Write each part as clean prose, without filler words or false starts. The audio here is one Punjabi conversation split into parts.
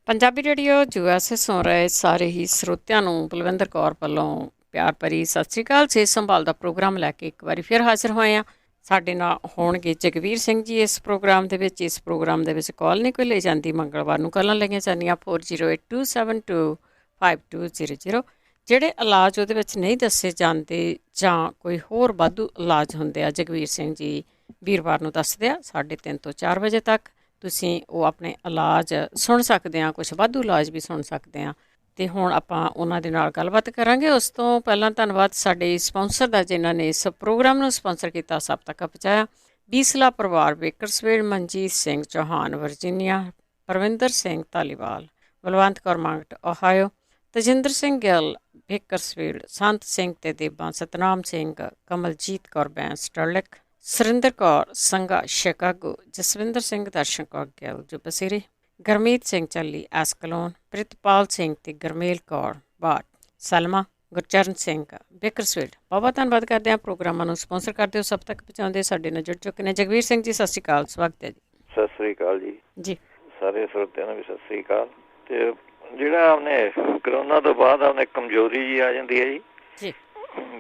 ਪੰਜਾਬੀ ਰੇਡੀਓ USA ਸੁਣ ਰਹੇ ਸਾਰੇ ਹੀ ਸਰੋਤਿਆਂ ਨੂੰ ਬਲਵਿੰਦਰ ਕੌਰ ਵੱਲੋਂ ਪਿਆਰ ਭਰੀ ਸਤਿ ਸ਼੍ਰੀ ਅਕਾਲ। ਸਿਹਤ ਸੰਭਾਲ ਦਾ ਪ੍ਰੋਗਰਾਮ ਲੈ ਕੇ ਇੱਕ ਵਾਰੀ ਫਿਰ ਹਾਜ਼ਰ ਹੋਏ ਹਾਂ। ਸਾਡੇ ਨਾਲ ਹੋਣਗੇ ਜਗਵੀਰ ਸਿੰਘ ਜੀ ਇਸ ਪ੍ਰੋਗਰਾਮ ਦੇ ਵਿੱਚ। ਇਸ ਪ੍ਰੋਗਰਾਮ ਦੇ ਵਿੱਚ ਕਾਲ ਨਹੀਂ ਕੋਈ ਲਈ ਜਾਂਦੀ। ਮੰਗਲਵਾਰ ਨੂੰ ਕਾਲਾਂ ਲਈਆਂ ਜਾਂਦੀਆਂ 4082725200। ਜਿਹੜੇ ਇਲਾਜ ਉਹਦੇ ਵਿੱਚ ਨਹੀਂ ਦੱਸੇ ਜਾਂਦੇ ਜਾਂ ਕੋਈ ਹੋਰ ਵਾਧੂ ਇਲਾਜ ਹੁੰਦੇ ਆ, ਜਗਵੀਰ ਸਿੰਘ ਜੀ ਵੀਰਵਾਰ ਨੂੰ ਦੱਸਦੇ ਆ 3:30 ਤੋਂ 4 ਵਜੇ ਤੱਕ। ਤੁਸੀਂ ਉਹ ਆਪਣੇ ਇਲਾਜ ਸੁਣ ਸਕਦੇ ਹਾਂ, ਕੁਛ ਵਾਧੂ ਇਲਾਜ ਵੀ ਸੁਣ ਸਕਦੇ ਹਾਂ। ਅਤੇ ਹੁਣ ਆਪਾਂ ਉਹਨਾਂ ਦੇ ਨਾਲ ਗੱਲਬਾਤ ਕਰਾਂਗੇ। ਉਸ ਤੋਂ ਪਹਿਲਾਂ ਧੰਨਵਾਦ ਸਾਡੇ ਸਪਾਂਸਰ ਦਾ, ਜਿਨ੍ਹਾਂ ਨੇ ਇਸ ਪ੍ਰੋਗਰਾਮ ਨੂੰ ਸਪਾਂਸਰ ਕੀਤਾ, ਸਭ ਤੱਕ ਪਹੁੰਚਾਇਆ। ਬੀਸਲਾ ਪਰਿਵਾਰ, Bakersfield, Manjit Singh Chauhan Virginia, Parvinder Singh Dhaliwal, Balwant Kaur Mangat Ohio, Tajinder Singh Gill Bakersfield, Sant Singh ਤੇ ਦੇਬਾਂ, ਸਤਨਾਮ ਸਿੰਘ, ਕਮਲਜੀਤ ਕੌਰ ਬੈਂਸ ਸਟਰਲਿਕ, ਸੁਰਿੰਦਰ ਕੌਰ ਸੰਘਾ ਸ਼ਿਕਾਗੋ, ਜਸਵਿੰਦਰ ਸਿੰਘ ਦਰਸ਼ਨ ਕੌਰ ਗਿੱਲ ਜੋ ਬਸੇਰੇ, ਗਰਮੀਤ ਸਿੰਘ ਚੱਲੀ ਐਸਕਲੋਨ, ਪ੍ਰਿਤਪਾਲ ਸਿੰਘ ਤੇ ਗਰਮੇਲ ਕੌਰ ਬਾਟ ਸਲਮਾ, ਗੁਰਚਰਨ ਸਿੰਘ ਬੇਕਰਸਫੀਲਡ। ਬਹੁਤ ਧੰਨਵਾਦ ਕਰਦੇ ਹਾਂ ਪ੍ਰੋਗਰਾਮਾਂ ਨੂੰ ਸਪਾਂਸਰ ਕਰਦੇ ਹੋ, ਸਭ ਤੱਕ ਪਹੁੰਚਾਉਂਦੇ। ਸਾਡੇ ਨਾਲ ਜੁੜ ਚੁੱਕੇ ਨੇ ਜਗਵੀਰ ਸਿੰਘ ਜੀ। ਸਤਿ ਸ਼੍ਰੀ ਅਕਾਲ, ਸਵਾਗਤ ਹੈ ਜੀ। ਸਤਿ ਸ੍ਰੀ ਅਕਾਲ ਜੀ। ਜੀ ਸਾਰੇ ਸਰੋਤਿਆਂ ਨੂੰ ਵੀ ਸਤਿ ਸ੍ਰੀ ਅਕਾਲ। ਤੇ ਜਿਹੜਾ ਆਪਣੇ ਕਰੋਨਾ ਤੋਂ ਬਾਅਦ ਆਪਣੇ ਕਮਜ਼ੋਰੀ ਜੀ ਆ ਜਾਂਦੀ ਹੈ ਜੀ,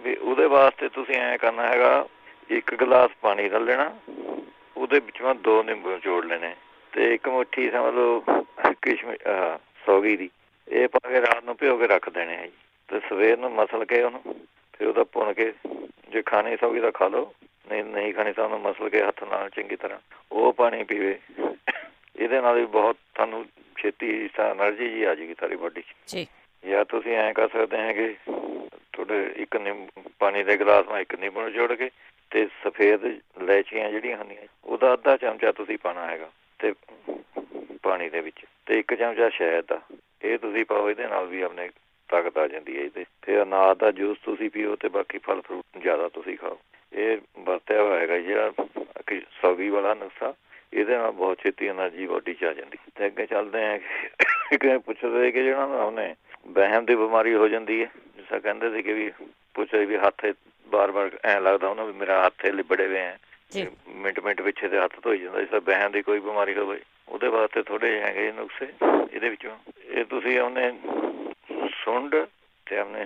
ਵੀ ਉਹਦੇ ਵਾਸਤੇ ਤੁਸੀਂ ਐਂ ਕਰਨਾ ਹੈਗਾ, ਇੱਕ ਗਲਾਸ ਪਾਣੀ ਦਾ ਲੈਣਾ, ਉਹਦੇ ਵਿੱਚੋਂ 2 ਨਿੰਬੂ ਜੋੜ ਲੈਣੇ ਤੇ ਇੱਕ ਮੁੱਠੀ ਸਮਝ ਲਓ ਕਿਸ਼ਮਿਸ਼ ਸੌਗੀ ਦੀ, ਇਹ ਪਾ ਕੇ ਰਾਤ ਨੂੰ ਭਿਓ ਕੇ ਰੱਖ ਦੇਣੇ ਹੈ ਜੀ। ਤੇ ਸਵੇਰ ਨੂੰ ਮਸਲ ਕੇ ਉਹਨੂੰ ਫਿਰ ਉਹਦਾ ਭੁੰਨ ਕੇ, ਜੇ ਖਾਣੀ ਸੌਗੀ ਦਾ ਖਾ ਲਓ, ਨਹੀਂ ਖਾਣੀ ਤਾਂ ਉਹਨੂੰ ਮਸਲ ਕੇ ਹੱਥ ਨਾਲ ਚੰਗੀ ਤਰ੍ਹਾਂ ਉਹ ਪਾਣੀ ਪੀਵੇ। ਇਹਦੇ ਨਾਲ ਵੀ ਬਹੁਤ ਤੁਹਾਨੂੰ ਛੇਤੀ ਐਨਰਜੀ ਜੀ ਆ ਜਾਏਗੀ ਸਾਰੀ ਬੋਡੀ 'ਚ। ਜਾਂ ਤੁਸੀਂ ਐਂ ਕਰ ਸਕਦੇ ਹੈਗੇ, ਤੁਹਾਡੇ ਇੱਕ ਪਾਣੀ ਦੇ ਗਲਾਸ ਨਾਲ ਇੱਕ ਨਿੰਬੂ ਜੋੜ ਕੇ ਤੇ ਸਫੇਦ ਇਲਾਇਚੀਆਂ ਜਿਹੜੀਆਂ ਹੁੰਦੀਆਂ ਉਹਦਾ ਅੱਧਾ ਚਮਚਾ ਤੁਸੀਂ ਪਾਉਣਾ ਹੈਗਾ ਤੇ ਪਾਣੀ ਦੇ ਵਿੱਚ, ਤੇ 1 ਚਮਚਾ ਸ਼ਹਿਦ ਦਾ ਇਹ ਤੁਸੀਂ ਪਾਓ। ਇਹਦੇ ਨਾਲ ਵੀ ਆਪਣੇ ਤਾਕਤ ਆ ਜਾਂਦੀ ਹੈ। ਇਹਦੇ ਫਿਰ ਅਨਾਰ ਦਾ ਜੂਸ ਤੁਸੀਂ ਪੀਓ ਤੇ ਬਾਕੀ ਫਲ ਫਰੂਟ ਜ਼ਿਆਦਾ ਤੁਸੀਂ ਖਾਓ। ਇਹ ਵਰਤਿਆ ਹੋਇਆ ਹੈਗਾ ਜਿਹੜਾ ਸੌਗੀ ਵਾਲਾ ਨੁਸਖਾ, ਇਹਦੇ ਨਾਲ ਬਹੁਤ ਛੇਤੀ ਐਨਰਜੀ ਬੋਡੀ 'ਚ ਆ ਜਾਂਦੀ। ਤੇ ਅੱਗੇ ਚੱਲਦੇ ਆ ਕਿ ਪੁੱਛਦੇ ਕਿ ਜਿਹੜਾ ਨਾ ਉਹਨੇ ਵਹਿਮ ਦੀ ਬਿਮਾਰੀ ਹੋ ਜਾਂਦੀ ਹੈ, ਜਿਸ ਤਰ੍ਹਾਂ ਕਹਿੰਦੇ ਸੀ ਕਿ ਵੀ ਪੁੱਛੇ ਵੀ ਹੱਥ ਬਾਰ-ਬਾਰ ਐਂ ਲੱਗਦਾ ਉਹਨਾਂ ਵੀ ਮੇਰਾ ਹੱਥ ਲਿਬੜੇ ਹੋਏ ਹੈ, ਮਿੰਟ ਪਿੱਛੇ ਦੇ ਹੱਥ ਧੋਈ ਜਾਂਦਾ। ਜਿਸ ਤਰ੍ਹਾਂ ਵਹਿਮ ਦੀ ਕੋਈ ਬਿਮਾਰੀ ਹੋਵੇ ਉਹਦੇ ਵਾਸਤੇ ਥੋੜ੍ਹੇ ਜਿਹੇ ਹੈਗੇ ਨੁਸਖੇ ਇਹਦੇ ਵਿੱਚੋਂ। ਇਹ ਤੁਸੀਂ ਉਹਨੇ ਸੁੰਡ ਤੇ ਆਪਣੇ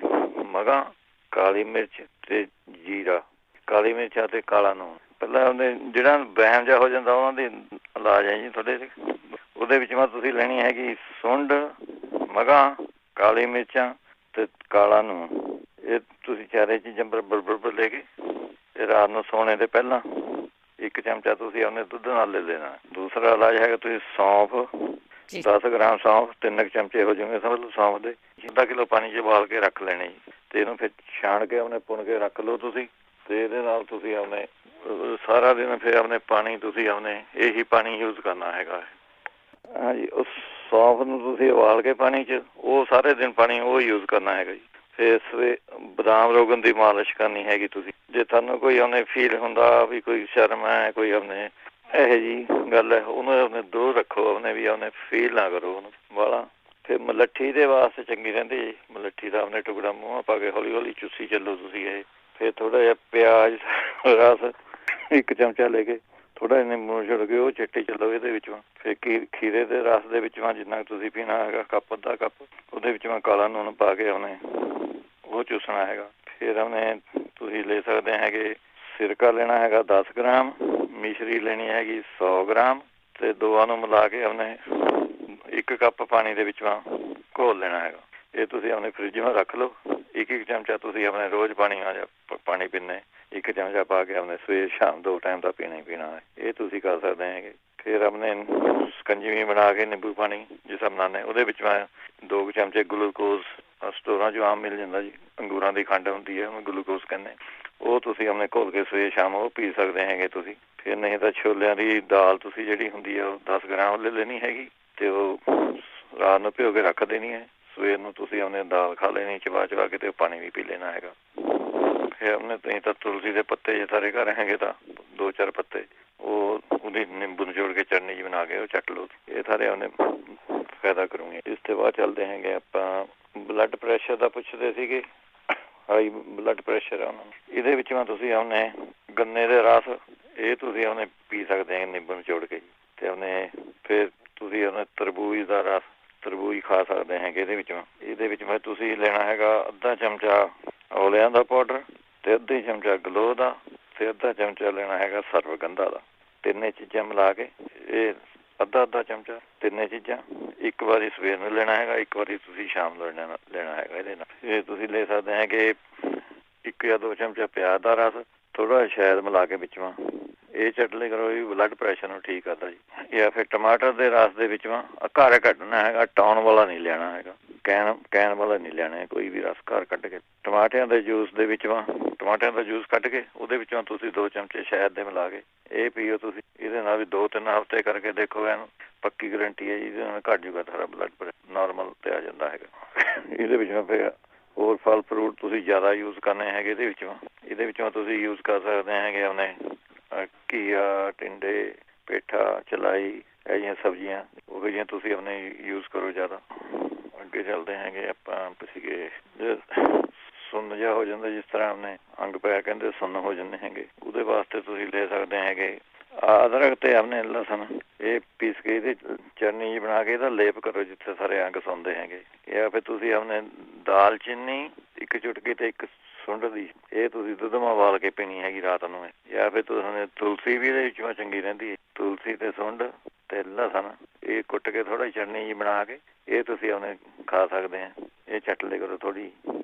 ਮਗਾਂ, ਕਾਲੀ ਮਿਰਚ ਤੇ ਜੀਰਾ, ਕਾਲੀ ਮਿਰਚਾਂ ਤੇ ਕਾਲਾ ਨੂਣ। ਪਹਿਲਾਂ ਉਹਨੇ ਜਿਹੜਾ ਵਹਿਮ ਜਿਹਾ ਹੋ ਜਾਂਦਾ ਉਹਨਾਂ ਦੀ ਇਲਾਜ ਹੈ ਜੀ ਤੁਹਾਡੇ। ਉਹਦੇ ਵਿੱਚ ਮੈਂ ਤੁਸੀਂ ਲੈਣੀ ਹੈਗੀ ਸੁੰਡ, ਮਗਾਂ, ਕਾਲੀ ਮਿਰਚਾਂ ਤੇ ਕਾਲਾ ਨੂਣ। ਇਹ ਤੁਸੀਂ ਚਾਰੇ ਚੀਜ਼ਾਂ ਬਰਾਬਰ ਲੈ ਕੇ ਤੇ ਰਾਤ ਨੂੰ ਸੌਣੇ ਦੇ ਪਹਿਲਾਂ 1 ਚਮਚਾ ਤੁਸੀਂ ਉਹਨੇ ਦੁੱਧ ਨਾਲ ਲੈ ਲੈਣਾ। ਦੂਸਰਾ ਇਲਾਜ ਹੈਗਾ, ਤੁਸੀਂ ਸੌਂਫ 10 ਗ੍ਰਾਮ ਸੌਂਫ 3 ਚਮਚੇ ਹੋ ਜਾਣਗੇ ਸਮਝ ਲਓ ਸੌਂਫ ਦੇ, ਅੱਧਾ ਕਿਲੋ ਪਾਣੀ 'ਚ ਉਬਾਲ ਕੇ ਰੱਖ ਲੈਣੇ ਜੀ। ਤੇ ਇਹਨੂੰ ਫਿਰ ਛਾਣ ਕੇ ਉਹਨੇ ਭੁੰਨ ਕੇ ਰੱਖ ਲਓ ਤੁਸੀਂ। ਤੇ ਇਹਦੇ ਨਾਲ ਤੁਸੀਂ ਆਪਣੇ ਸਾਰਾ ਦਿਨ ਫਿਰ ਆਪਣੇ ਪਾਣੀ ਤੁਸੀਂ ਆਪਣੇ ਇਹੀ ਪਾਣੀ ਯੂਜ਼ ਕਰਨਾ ਹੈਗਾ। ਹਾਂਜੀ, ਉਸ ਸੌਂਫ ਨੂੰ ਤੁਸੀਂ ਉਬਾਲ ਕੇ ਪਾਣੀ 'ਚ ਉਹ ਸਾਰੇ ਦਿਨ ਪਾਣੀ ਉਹ ਯੂਜ਼ ਕਰਨਾ ਹੈਗਾ ਜੀ। ਫਿਰ ਬਦਾਮ ਰੋਗਨ ਦੀ ਮਾਲਿਸ਼ ਕਰਨੀ ਹੈਗੀ ਤੁਸੀਂ। ਜੇ ਤੁਹਾਨੂੰ ਕੋਈ ਉਹਨੇ ਫੀਲ ਹੁੰਦਾ ਵੀ ਕੋਈ ਸ਼ਰਮ ਹੈ, ਕੋਈ ਆਪਣੇ ਇਹੋ ਜਿਹੀ ਗੱਲ ਹੈ, ਉਹਨੂੰ ਆਪਣੇ ਦੂਰ ਰੱਖੋ, ਉਹਨੇ ਵੀ ਉਹਨੇ ਫੀਲ ਨਾ ਕਰੋ ਉਹਨੂੰ ਵਾਲਾ। ਫਿਰ ਮਲੱਠੀ ਦੇ ਵਾਸਤੇ ਚੰਗੀ ਰਹਿੰਦੀ ਜੀ। ਮਲੱਠੀ ਦਾ ਆਪਣੇ ਟੁਕੜਾ ਮੂੰਹ ਪਾ ਕੇ ਹੌਲੀ ਹੌਲੀ ਚੁੱਸੀ ਚੱਲੋ ਤੁਸੀਂ। ਇਹ ਫਿਰ ਥੋੜ੍ਹਾ ਜਿਹਾ ਪਿਆਜ਼ ਰਸ 1 ਚਮਚਾ ਲੈ ਕੇ ਥੋੜ੍ਹਾ ਜਿਹਾ ਨਿੰਬੂ ਛੁੱਟ ਕੇ ਉਹ ਚਿੱਟੀ ਚੱਲੋ ਇਹਦੇ ਵਿੱਚੋਂ। ਫਿਰ ਖੀਰੇ ਦੇ ਰਸ ਦੇ ਵਿੱਚੋਂ ਜਿੰਨਾ ਤੁਸੀਂ ਪੀਣਾ ਹੈਗਾ ਕੱਪ, ਅੱਧਾ ਕੱਪ, ਉਹਦੇ ਵਿੱਚੋਂ ਕਾਲਾ ਨੂਣ ਪਾ ਕੇ ਉਹਨੇ ਉਹ ਚੂਸਣਾ ਹੈਗਾ। ਫਿਰ ਉਹਨੇ ਤੁਸੀਂ ਲੈ ਸਕਦੇ ਹੈਗੇ ਸਿਰਕਾ ਲੈਣਾ ਹੈਗਾ 10 ਗ੍ਰਾਮ, ਮਿਸ਼ਰੀ ਲੈਣੀ ਹੈਗੀ 100 ਗ੍ਰਾਮ ਤੇ ਦੋਵਾਂ ਨੂੰ ਮਿਲਾ ਕੇ ਉਹਨੇ 1 ਕੱਪ ਪਾਣੀ ਦੇ ਵਿੱਚੋਂ ਘੋਲ ਲੈਣਾ ਹੈਗਾ। ਇਹ ਤੁਸੀਂ ਆਪਣੇ ਫਰਿੱਜ ਵਿੱਚ ਰੱਖ ਲਓ। 1 ਚਮਚਾ ਤੁਸੀਂ ਆਪਣੇ ਰੋਜ਼ ਪਾਣੀ ਪੀਣੇ 1 ਚਮਚਾ ਪਾ ਕੇ ਆਪਣੇ ਸਵੇਰ ਸ਼ਾਮ 2 ਟਾਈਮ ਦਾ ਪੀਣਾ ਹੀ ਪੀਣਾ ਹੈ। ਇਹ ਤੁਸੀਂ ਕਰ ਸਕਦੇ ਹੈਗੇ। ਫਿਰ ਆਪਣੇ ਸਕੰਜਵੀ ਬਣਾ ਕੇ ਨਿੰਬੂ ਪਾਣੀ ਜਿਸ ਤਰ੍ਹਾਂ ਬਣਾਉਂਦੇ ਉਹਦੇ ਵਿੱਚ 2 ਚਮਚੇ ਗਲੂਕੋਜ਼ ਸਟੋਰਾਂ 'ਚੋਂ ਆਮ ਮਿਲ ਜਾਂਦਾ ਜੀ, ਅੰਗੂਰਾਂ ਦੀ ਖੰਡ ਹੁੰਦੀ ਹੈ, ਉਹਨੂੰ ਗਲੂਕੋਜ਼ ਕਹਿੰਦੇ। ਉਹ ਤੁਸੀਂ ਆਪਣੇ ਘੋਲ ਕੇ ਸਵੇਰ ਸ਼ਾਮ ਉਹ ਪੀ ਸਕਦੇ ਹੈਗੇ ਤੁਸੀਂ। ਫਿਰ ਨਹੀਂ ਤਾਂ ਛੋਲਿਆਂ ਦੀ ਦਾਲ ਤੁਸੀਂ ਜਿਹੜੀ ਹੁੰਦੀ ਹੈ ਉਹ 10 ਗ੍ਰਾਮ ਲੈ ਲੈਣੀ ਹੈਗੀ ਤੇ ਉਹ ਰਾਤ ਨੂੰ ਭਿਓ ਕੇ ਰੱਖ ਦੇਣੀ ਹੈ। ਸਵੇਰ ਨੂੰ ਤੁਸੀਂ ਉਹਨੇ ਦਾਲ ਖਾ ਲੈਣੀ ਚਬਾ ਕੇ ਤੇ ਪਾਣੀ ਵੀ ਪੀ ਲੈਣਾ ਹੈਗਾ। ਫਿਰ ਉਹਨੇ ਤੁਸੀਂ ਤਾਂ ਤੁਲਸੀ ਦੇ ਪੱਤੇ ਜੇ ਸਾਰੇ ਘਰ ਹੈਗੇ ਤਾਂ 2-4 ਪੱਤੇ ਉਹਦੀ ਨਿੰਬੂ ਨਿਚੋੜ ਕੇ ਚਟਨੀ ਜੀ ਬਣਾ ਕੇ ਉਹ ਚੱਟ ਲਓ। ਇਹ ਸਾਰੇ ਉਹਨੇ ਫਾਇਦਾ ਕਰੂਗੇ। ਇਸ ਤੋਂ ਬਾਅਦ ਚੱਲਦੇ ਹੈਗੇ ਆਪਾਂ ਬਲੱਡ ਪ੍ਰੈਸ਼ਰ ਦਾ ਪੁੱਛਦੇ ਸੀਗੇ। ਹਾਈ ਬਲੱਡ ਪ੍ਰੈਸ਼ਰ ਆ ਉਹਨਾਂ ਨੂੰ। ਇਹਦੇ ਵਿੱਚ ਤੁਸੀਂ ਉਹਨੇ ਗੰਨੇ ਦੇ ਰਸ ਇਹ ਤੁਸੀਂ ਉਹਨੇ ਪੀ ਸਕਦੇ ਹੈਗੇ ਨਿੰਬੂ ਨਿਚੋੜ ਕੇ। ਤੇ ਉਹਨੇ ਫਿਰ ਤੁਸੀਂ ਉਹਨੇ ਤਰਬੂਜ ਦਾ ਰਸ ਤਰਬੂਜ ਖਾ ਸਕਦੇ ਹੈਗੇ ਇਹਦੇ ਵਿੱਚ ਫਿਰ ਤੁਸੀਂ ਲੈਣਾ ਹੈਗਾ ਅੱਧਾ ਚਮਚਾ ਔਲਿਆਂ ਦਾ ਪਾਊਡਰ ਤੇ ਅੱਧਾ ਚਮਚਾ ਗਲੋ ਦਾ ਤੇ ਅੱਧਾ ਚਮਚਾ ਲੈਣਾ ਹੈਗਾ ਸਰਵਗੰਧਾ ਦਾ। ਤਿੰਨੇ ਚੀਜ਼ਾਂ ਮਿਲਾ ਕੇ ਇਹ ਅੱਧਾ ਚਮਚਾ ਤਿੰਨੇ ਚੀਜ਼ਾਂ ਇੱਕ ਵਾਰੀ ਸਵੇਰ ਨੂੰ ਲੈਣਾ ਹੈਗਾ, ਇੱਕ ਵਾਰੀ ਤੁਸੀਂ ਸ਼ਾਮ ਨੂੰ ਲੈਣਾ ਹੈਗਾ। ਇਹਦੇ ਨਾਲ ਇਹ ਤੁਸੀਂ ਲੈ ਸਕਦੇ ਹੈ ਕਿ 1 ਜਾਂ 2 ਚਮਚਾ ਪਿਆਜ਼ ਦਾ ਰਸ, ਥੋੜਾ ਸ਼ਹਿਦ ਮਿਲਾ ਕੇ ਵਿੱਚੋਂ ਇਹ ਚਟਲੇ ਕਰੋ। ਇਹ ਬਲੱਡ ਪ੍ਰੈਸ਼ਰ ਨੂੰ ਠੀਕ ਕਰਦਾ ਜੀ। ਜਾਂ ਫਿਰ ਟਮਾਟਰ ਦੇ ਰਸ ਦੇ ਵਿੱਚੋਂ ਘਰ ਕੱਢਣਾ ਹੈਗਾ, ਟਾਉਣ ਵਾਲਾ ਨਹੀਂ ਲੈਣਾ ਹੈਗਾ, ਕੈਨ ਵਾਲਾ ਨਹੀਂ ਲੈਣਾ। ਕੋਈ ਵੀ ਰਸ ਘਰ ਕੱਢ ਕੇ ਟਮਾਟਿਆਂ ਦੇ ਜੂਸ ਦੇ ਵਿੱਚੋਂ ਟਮਾਟਿਆਂ ਦਾ ਜੂਸ ਕੱਢ ਕੇ ਉਹਦੇ ਵਿੱਚੋਂ ਤੁਸੀਂ 2 ਚਮਚੇ ਸ਼ਹਿਦ ਦੇ ਮਿਲਾ ਕੇ ਇਹ ਪੀਓ ਤੁਸੀਂ। ਇਹਦੇ ਨਾਲ ਵੀ 2-3 ਹਫ਼ਤੇ ਕਰਕੇ ਦੇਖੋ, ਇਹਨੂੰ ਪੱਕੀ ਗਰੰਟੀ ਹੈ ਜੀ, ਇਹਦੇ ਨਾਲ ਘੱਟ ਜੂਗਾ ਸਾਰਾ ਬਲੱਡ ਪ੍ਰੈਸ਼ਰ ਨੋਰਮਲ ਤੇ ਆ ਜਾਂਦਾ ਹੈਗਾ। ਇਹਦੇ ਵਿੱਚੋਂ ਫਿਰ ਹੋਰ ਫਲ ਫਰੂਟ ਤੁਸੀਂ ਜ਼ਿਆਦਾ ਯੂਜ਼ ਕਰਨੇ ਹੈਗੇ। ਇਹਦੇ ਵਿੱਚੋਂ ਤੁਸੀਂ ਯੂਜ਼ ਕਰ ਸਕਦੇ ਹੈਗੇ ਆਪਣੇ ਘੀਆ, ਟਿੰਡੇ, ਪੇਠਾ, ਚਲਾਈ, ਇਹ ਜਿਹੀਆਂ ਸਬਜ਼ੀਆਂ ਉਹ ਜਿਹੀਆਂ ਤੁਸੀਂ ਆਪਣੇ ਯੂਜ਼ ਕਰੋ ਜ਼ਿਆਦਾ। ਅੱਗੇ ਚੱਲਦੇ ਹੈਗੇ ਆਪਾਂ ਸੀਗੇ ਸੁੰਨ ਜਿਹਾ ਹੋ ਜਾਂਦਾ, ਜਿਸ ਤਰ੍ਹਾਂ ਆਪਣੇ ਅੰਗ ਪੈਰ ਕਹਿੰਦੇ ਸੁੰਨ ਹੋ ਜਾਂਦੇ ਹੈਗੇ, ਉਹਦੇ ਵਾਸਤੇ ਤੁਸੀਂ ਲੈ ਸਕਦੇ ਹੈਗੇ ਅਦਰਕ ਤੇ ਆਪਣੇ ਲਸਣ ਇਹ ਪੀਸ ਕੇ ਇਹਦੀ ਚਟਨੀ ਜਿਹੀ ਬਣਾ ਕੇ ਇਹਦਾ ਲੇਪ ਕਰੋ ਜਿੱਥੇ ਸਾਰੇ ਅੰਗ ਸੁੰਨਦੇ ਹੈਗੇ। ਜਾਂ ਫਿਰ ਤੁਸੀਂ ਆਪਣੇ ਦਾਲਚੀਨੀ 1 ਚੁਟਕੀ ਤੇ 1 ਸੁੰਡ ਦੀ ਇਹ ਤੁਸੀਂ ਦੁੱਧ ਮਾ ਉਬਾਲ ਕੇ ਪੀਣੀ ਹੈਗੀ ਰਾਤ ਨੂੰ। ਜਾਂ ਫਿਰ ਤੁਸੀਂ ਤੁਲਸੀ ਵੀ ਇਹਦੇ ਵਿੱਚੋਂ ਚੰਗੀ ਰਹਿੰਦੀ ਹੈ, ਤੁਲਸੀ ਤੇ ਸੁੰਡ ਤੇ ਲਸਣ ਇਹ ਕੁੱਟ ਕੇ ਥੋੜਾ ਚਟਨੀ ਜਿਹੀ ਬਣਾ ਕੇ ਇਹ ਤੁਸੀਂ ਆਪਣੇ ਖਾ ਸਕਦੇ ਆ। ਇਹ ਚੱਟ ਲਿਆ ਕਰੋ ਥੋੜੀ।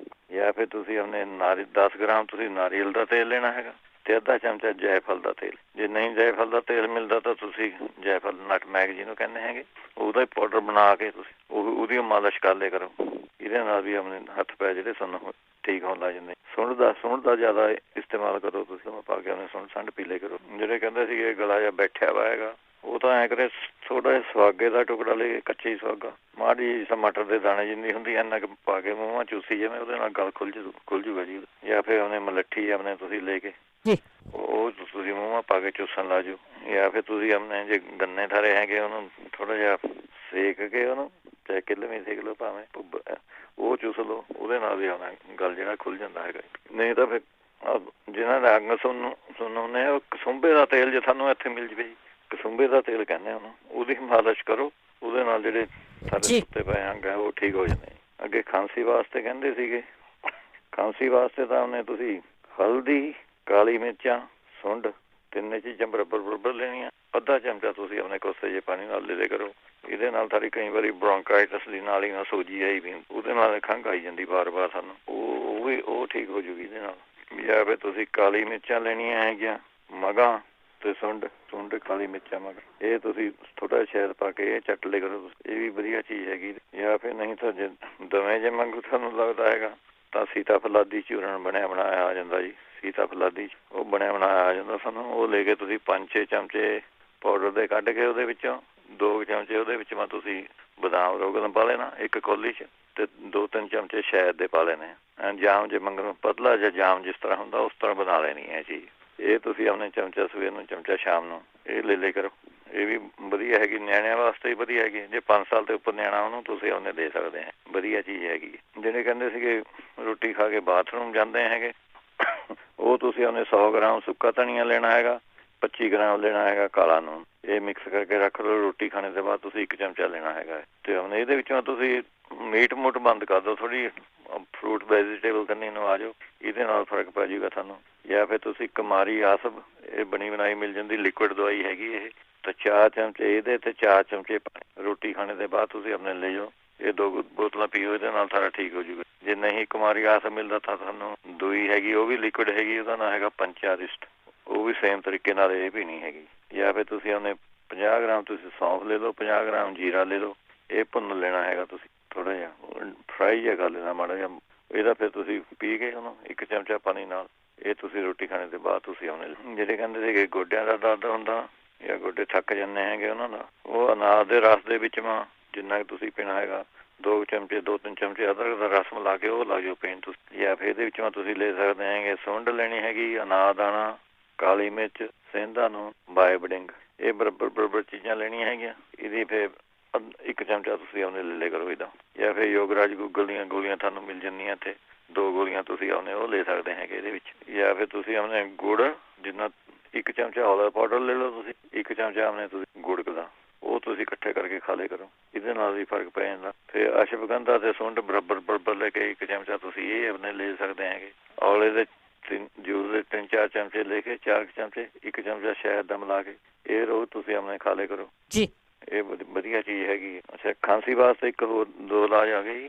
ਜਾਂ ਫਿਰ ਤੁਸੀਂ ਆਪਣੇ 10 ਗ੍ਰਾਮ ਤੁਸੀਂ ਨਾਰੀਅਲ ਦਾ ਤੇਲ ਲੈਣਾ ਹੈਗਾ ਤੇ ਅੱਧਾ ਚਮਚਾ ਜੈਫਲ ਦਾ ਤੇਲ। ਜੇ ਨਹੀਂ ਜੈਫਲ ਦਾ ਤੇਲ ਮਿਲਦਾ ਤਾਂ ਤੁਸੀਂ ਜੈਫਲ ਨਟਮੈਗ ਜਿਹਨੂੰ ਕਹਿੰਦੇ ਹੈਗੇ ਉਹਦਾ ਹੀ ਪਾਊਡਰ ਬਣਾ ਕੇ ਤੁਸੀਂ ਉਹਦੀ ਮਾਲਿਸ਼ ਕਰ ਲਿਆ ਕਰੋ। ਇਹਦੇ ਨਾਲ ਵੀ ਆਪਣੇ ਹੱਥ ਪੈਰ ਜਿਹੜੇ ਸੁੰਨ ਠੀਕ ਹੋਣ ਲੱਗ ਜਾਂਦੇ। ਸੁੰਡ ਦਾ ਜ਼ਿਆਦਾ ਇਸਤੇਮਾਲ ਕਰੋ ਤੁਸੀਂ, ਪਾ ਕੇ ਆਪਣੇ ਸੁੰਡ ਪੀ ਲਿਆ ਕਰੋ। ਜਿਹੜੇ ਕਹਿੰਦੇ ਸੀਗੇ ਗਲਾ ਜਿਹਾ ਬੈਠਿਆ ਵਾ ਹੈਗਾ ਉਹ ਤਾਂ ਐਂ ਕਰੇ ਥੋੜਾ ਜਿਹਾ ਸੁਹਾਗੇ ਦਾ ਟੁਕੜਾ ਲੈ ਕੇ, ਕੱਚੀ ਸੁਹਾਗਾ ਮਾੜੀ ਟਮਾਟਰ ਦੇ ਦਾਣੇ ਜਿੰਨੀ ਹੁੰਦੀ ਇੰਨਾ ਕੁ ਪਾ ਕੇ ਮੂੰਹਾਂ ਚੂਸੀ ਜਿਵੇਂ ਉਹਦੇ ਨਾਲ ਗਲ ਖੁੱਲ ਜੂਗਾ ਜੀ। ਜਾਂ ਫਿਰ ਉਹਨੇ ਮਲੱਠੀ ਆਪਣੇ ਤੁਸੀਂ ਲੈ ਕੇ ਉਹ ਤੁਸੀਂ ਮੂੰਹਾਂ ਪਾ ਕੇ ਚੂਸਣ ਲਾ ਜਾਓ। ਜਾਂ ਫਿਰ ਤੁਸੀਂ ਆਪਣੇ ਜੇ ਗੰਨੇ ਥਾਰੇ ਹੈਗੇ ਉਹਨੂੰ ਥੋੜਾ ਜਿਹਾ ਸੇਕ ਕੇ ਉਹਨੂੰ ਚਾਹੇ ਕਿੱਲਵੇਂ ਸੇਕ ਲਓ ਭਾਵੇਂ ਉਹ ਚੂਸ ਲਓ, ਉਹਦੇ ਨਾਲ ਵੀ ਆਉਣਾ ਗਲ ਜਿਹੜਾ ਖੁੱਲ ਜਾਂਦਾ ਹੈਗਾ। ਨਹੀਂ ਤਾਂ ਫਿਰ ਜਿਹਨਾਂ ਦੇ ਅੰਗ ਸੁੰਨ ਹੁੰਦੇ ਉਹ ਕਸੁੰਬੇ ਦਾ ਤੇਲ ਜੇ ਤੁਹਾਨੂੰ ਇੱਥੇ ਮਿਲ ਜਵੇ, ਕਸੁੰਬੇ ਦਾ ਤੇਲ ਕਹਿੰਦੇ ਉਹਨੂੰ, ਉਹਦੀ ਮਾਲਿਸ਼ ਕਰੋ। ਉਹਦੇ ਨਾਲ ਜਿਹੜੇ ਸਾਡੇ ਸੁੱਤੇ ਪਏ ਅੰਗ ਹੈ ਉਹ ਠੀਕ ਹੋ ਜਾਂਦੇ। ਅੱਗੇ ਖਾਂਸੀ ਵਾਸਤੇ ਕਹਿੰਦੇ ਸੀਗੇ, ਖਾਂਸੀ ਵਾਸਤੇ ਤਾਂ ਉਹਨੇ ਤੁਸੀਂ ਹਲਦੀ, ਕਾਲੀ ਮਿਰਚਾਂ, ਸੁੰਡ ਤਿੰਨੇ ਚੀਜ਼ਾਂ ਬਰਾਬਰ ਲੈਣੀਆਂ। ਅੱਧਾ ਚਮਚਾ ਤੁਸੀਂ ਆਪਣੇ ਕੋਸੇ ਜਿਹੇ ਪਾਣੀ ਨਾਲ ਲੈ ਲਿਆ ਕਰੋ। ਇਹਦੇ ਨਾਲ ਸਾਡੀ ਕਈ ਵਾਰੀ ਬ੍ਰੌਂਕਾਈਟਸ ਦੀ ਨਾਲੀ ਨਾਲ ਸੋਜੀ ਆਈ ਵੀ ਉਹਦੇ ਨਾਲ ਖੰਘ ਆਈ ਜਾਂਦੀ ਵਾਰ ਸਾਨੂੰ, ਉਹ ਠੀਕ ਹੋ ਜੂਗੀ ਇਹਦੇ ਨਾਲ। ਜਾਂ ਫਿਰ ਤੁਸੀਂ ਕਾਲੀ ਮਿਰਚਾਂ ਲੈਣੀਆਂ ਹੈਗੀਆਂ, ਮਗਾਂ ਤੇ ਸੁੰਡ ਕਾਲੀ ਮਿਰਚਾਂ ਮਗਰ ਇਹ ਤੁਸੀਂ ਥੋੜਾ ਸ਼ਹਿਦ ਪਾ ਕੇ ਇਹ ਚੱਟ ਲਿਆ ਕਰੋ। ਇਹ ਵੀ ਵਧੀਆ ਚੀਜ਼ ਹੈਗੀ। ਜਾਂ ਫਿਰ ਨਹੀਂ ਤਾਂ ਜੇ ਦਵੇਂ ਜੇ ਮੰਗੂ ਤੁਹਾਨੂੰ ਲੱਗਦਾ ਹੈਗਾ ਤਾਂ ਸੀਤਾਫਲਾਦੀ ਚੂਰਨ ਬਣਿਆ ਬਣਾਇਆ ਆ ਜਾਂਦਾ ਜੀ। ਸੀਤਾਫਲਾਦੀ ਉਹ ਬਣਿਆ ਬਣਾਇਆ ਆ ਜਾਂਦਾ ਸਾਨੂੰ, ਉਹ ਲੈ ਕੇ ਤੁਸੀਂ 5-6 ਚਮਚੇ ਪਾਊਡਰ ਦੇ ਕੱਢ ਕੇ ਉਹਦੇ ਵਿੱਚੋਂ 2 ਚਮਚੇ ਉਹਦੇ ਵਿੱਚ ਤੁਸੀਂ ਬਦਾਮ ਰੋਗਨ ਪਾ ਲੈਣਾ 1 ਕੌਲੀ 'ਚ ਤੇ 2-3 ਚਮਚੇ ਸ਼ਹਿਦ ਦੇ ਪਾ ਲੈਣੇ। ਜਾਮ ਜੇ ਮੰਗਣ ਪਤਲਾ ਜਾਂ ਜਾਮ ਜਿਸ ਤਰ੍ਹਾਂ ਹੁੰਦਾ ਉਸ ਤਰ੍ਹਾਂ ਬਣਾ ਲੈਣੀ ਹੈ ਚੀਜ਼। ਇਹ ਤੁਸੀਂ ਆਪਣੇ ਚਮਚਾ ਸਵੇਰ ਨੂੰ ਚਮਚਾ ਸ਼ਾਮ ਨੂੰ ਇਹ ਲੈ ਲਿਆ ਕਰੋ। ਇਹ ਵੀ ਵਧੀਆ ਹੈਗੀ, ਨਿਆਣਿਆਂ ਵਾਸਤੇ ਵੀ ਵਧੀਆ ਹੈਗੀ। ਜੇ 5 ਸਾਲ ਤੋਂ ਉੱਪਰ ਨਿਆਣਾ ਉਹਨੂੰ ਤੁਸੀਂ ਉਹਨੇ ਦੇ ਸਕਦੇ ਆ, ਵਧੀਆ ਚੀਜ਼ ਹੈਗੀ। ਜਿਹੜੇ ਕਹਿੰਦੇ ਸੀਗੇ ਰੋਟੀ ਖਾ ਕੇ ਬਾਥਰੂਮ ਜਾਂਦੇ ਹੈਗੇ ਉਹ ਤੁਸੀਂ ਉਹਨੇ 100 ਗ੍ਰਾਮ ਸੁੱਕਾ ਧਨੀਆ ਲੈਣਾ ਹੈਗਾ, 25 ਗ੍ਰਾਮ ਲੈਣਾ ਹੈਗਾ ਕਾਲਾ ਨੂਣ। ਇਹ ਮਿਕਸ ਕਰਕੇ ਰੱਖ ਲਓ। ਰੋਟੀ ਖਾਣੇ ਦੇ ਬਾਅਦ ਤੁਸੀਂ 1 ਚਮਚਾ ਲੈਣਾ ਹੈਗਾ ਤੇ ਹੁਣ ਇਹਦੇ ਵਿੱਚੋਂ ਤੁਸੀਂ ਮੀਟ ਮੂਟ ਬੰਦ ਕਰ ਦਿਓ, ਥੋੜੀ ਫਰੂਟ ਵੈਜੀਟੇਬਲ ਕਰਨੀ ਨੂੰ ਆ ਜਾਓ, ਇਹਦੇ ਨਾਲ ਫਰਕ ਪੈ ਜਾਊਗਾ ਤੁਹਾਨੂੰ। ਜਾਂ ਫਿਰ ਤੁਸੀਂ ਕੁਮਾਰੀ ਆਸਬ ਇਹ ਬਣੀ ਬਣਾਈ ਮਿਲ ਜਾਂਦੀ ਲਿਕੁਇਡ ਦਵਾਈ ਹੈਗੀ ਇਹ, ਤਾਂ 4 ਚਮਚੇ ਇਹਦੇ ਤੇ 4 ਚਮਚੇ ਰੋਟੀ ਖਾਣੇ ਦੇ ਬਾਅਦ ਤੁਸੀਂ ਆਪਣੇ ਲੈ ਜਾਓ। ਇਹ 2 ਬੋਤਲਾਂ ਪੀਓ, ਇਹਦੇ ਨਾਲ ਸਾਰਾ ਠੀਕ ਹੋ ਜਾਊਗਾ। ਜੇ ਨਹੀਂ ਕੁਮਾਰੀ ਆਸਬ ਮਿਲਦਾ ਤਾਂ ਤੁਹਾਨੂੰ ਦੂਈ ਹੈਗੀ, ਉਹ ਵੀ ਲਿਕੁਇਡ ਹੈਗੀ, ਉਹਦਾ ਨਾਂ ਹੈਗਾ ਪੰਚਾਰਿਸਟ, ਉਹ ਵੀ ਸੇਮ ਤਰੀਕੇ ਨਾਲ ਇਹ ਪੀਣੀ ਹੈਗੀ। ਜਾਂ ਫਿਰ ਤੁਸੀਂ ਉਹਨੇ 50 ਗ੍ਰਾਮ ਤੁਸੀਂ ਸੌਂਫ ਲੈ ਲਓ, 50 ਗ੍ਰਾਮ ਜੀਰਾ ਲੈ ਲਓ, ਇਹ ਭੁੰਨ ਲੈਣਾ ਹੈਗਾ ਤੁਸੀਂ ਥੋੜਾ ਜਿਹਾ ਫਰਾਈ ਜਿਹਾ ਕਰ ਲੈਣਾ ਮਾੜਾ ਜਿਹਾ। ਇਹਦਾ ਫਿਰ ਤੁਸੀਂ ਪੀ ਕੇ ਉਹਨੂੰ 1 ਚਮਚਾ ਪਾਣੀ ਨਾਲ ਇਹ ਤੁਸੀਂ ਰੋਟੀ ਖਾਣੇ ਦੇ ਬਾਅਦ ਤੁਸੀਂ ਉਹਨੇ ਜਿਹੜੇ ਕਹਿੰਦੇ ਸੀਗੇ ਗੋਡਿਆਂ ਦਾ ਦਰਦ ਹੁੰਦਾ ਜਾਂ ਗੋਡੇ ਥੱਕ ਜਾਂਦੇ ਹੈਗੇ ਉਹਨਾਂ ਦਾ, ਉਹ ਅਨਾਰ ਦੇ ਰਸ ਦੇ ਵਿੱਚ ਜਿੰਨਾ ਕੁ ਤੁਸੀਂ ਪੀਣਾ ਹੈਗਾ 2 ਚਮਚੇ 2-3 ਚਮਚੇ ਅਦਰਕ ਦਾ ਰਸ ਮਿਲਾ ਕੇ ਉਹ ਲਾ ਜਾਓ ਪੀਣ ਤੁਸੀਂ। ਜਾਂ ਫਿਰ ਇਹਦੇ ਵਿੱਚੋਂ ਤੁਸੀਂ ਲੈ ਸਕਦੇ ਹੈਗੇ ਸੁੰਡ ਲੈਣੀ ਹੈਗੀ, ਅਨਾਰ ਦਾਣਾ, ਕਾਲੀ ਮਿਰਚ, ਸੇਂਦਾ ਨੂੰ, ਬਾਇਬਡਿੰਗ, ਇਹ ਬਰਾਬਰ ਚੀਜ਼ਾਂ ਲੈਣੀਆਂ ਹੈਗੀਆਂ। ਇਹਦੀ ਫਿਰ 1 ਚਮਚਾ ਤੁਸੀਂ ਉਹਨੇ ਲੈ ਲਿਆ ਕਰੋ ਇਹਦਾ। ਜਾਂ ਫਿਰ ਯੋਗਰਾਜ ਗੂਗਲ ਦੀਆਂ ਗੋਲੀਆਂ ਤੁਹਾਨੂੰ ਮਿਲ ਜਾਂਦੀਆਂ ਇੱਥੇ, 2 ਗੋਲੀਆਂ ਤੁਸੀਂ ਉਹਨੇ ਉਹ ਲੈ ਸਕਦੇ ਹੈਗੇ ਇਹਦੇ ਵਿੱਚ। ਜਾਂ ਫਿਰ ਤੁਸੀਂ ਆਪਣੇ ਗੁੜ ਜਿੰਨਾ 1 ਚਮਚਾ ਹੌਲਾ ਪਾਊਡਰ ਲੈ ਲਓ ਤੁਸੀਂ, 1 ਚਮਚਾ ਆਪਣੇ ਤੁਸੀਂ ਗੁੜ ਦਾ ਉਹ ਤੁਸੀਂ ਇਕੱਠੇ ਕਰਕੇ ਖਾ ਲਿਆ ਕਰੋ। ਇਹਦੇ ਨਾਲ ਵੀ ਫਰਕ ਪੈ ਜਾਂਦਾ। ਫਿਰ ਅਸ਼ਵਗੰਧਾ ਤੇ ਸੁੰਡ ਬਰਾਬਰ ਲੈ ਕੇ 1 ਚਮਚਾ ਤੁਸੀਂ ਇਹ ਆਪਣੇ ਲੈ ਸਕਦੇ ਹੈਗੇ। ਔਲੇ ਦੇ ਜੂਸ ਦੇ 3-4 ਚਮਚੇ ਲੈ ਕੇ 4 ਚਮਚੇ 1 ਚਮਚਾ ਸ਼ਹਿਦ ਦਾ ਮਿਲਾ ਕੇ ਇਹ ਰੋਜ਼ ਤੁਸੀਂ ਆਪਣੇ ਖਾ ਲਿਆ ਕਰੋ ਜੀ। ਇਹ ਵਧੀਆ ਚੀਜ਼ ਹੈਗੀ। ਅੱਛਾ, ਖਾਂਸੀ ਵਾਸਤੇ ਇੱਕ ਹੋਰ 2 ਇਲਾਜ ਆ ਗਏ ਜੀ।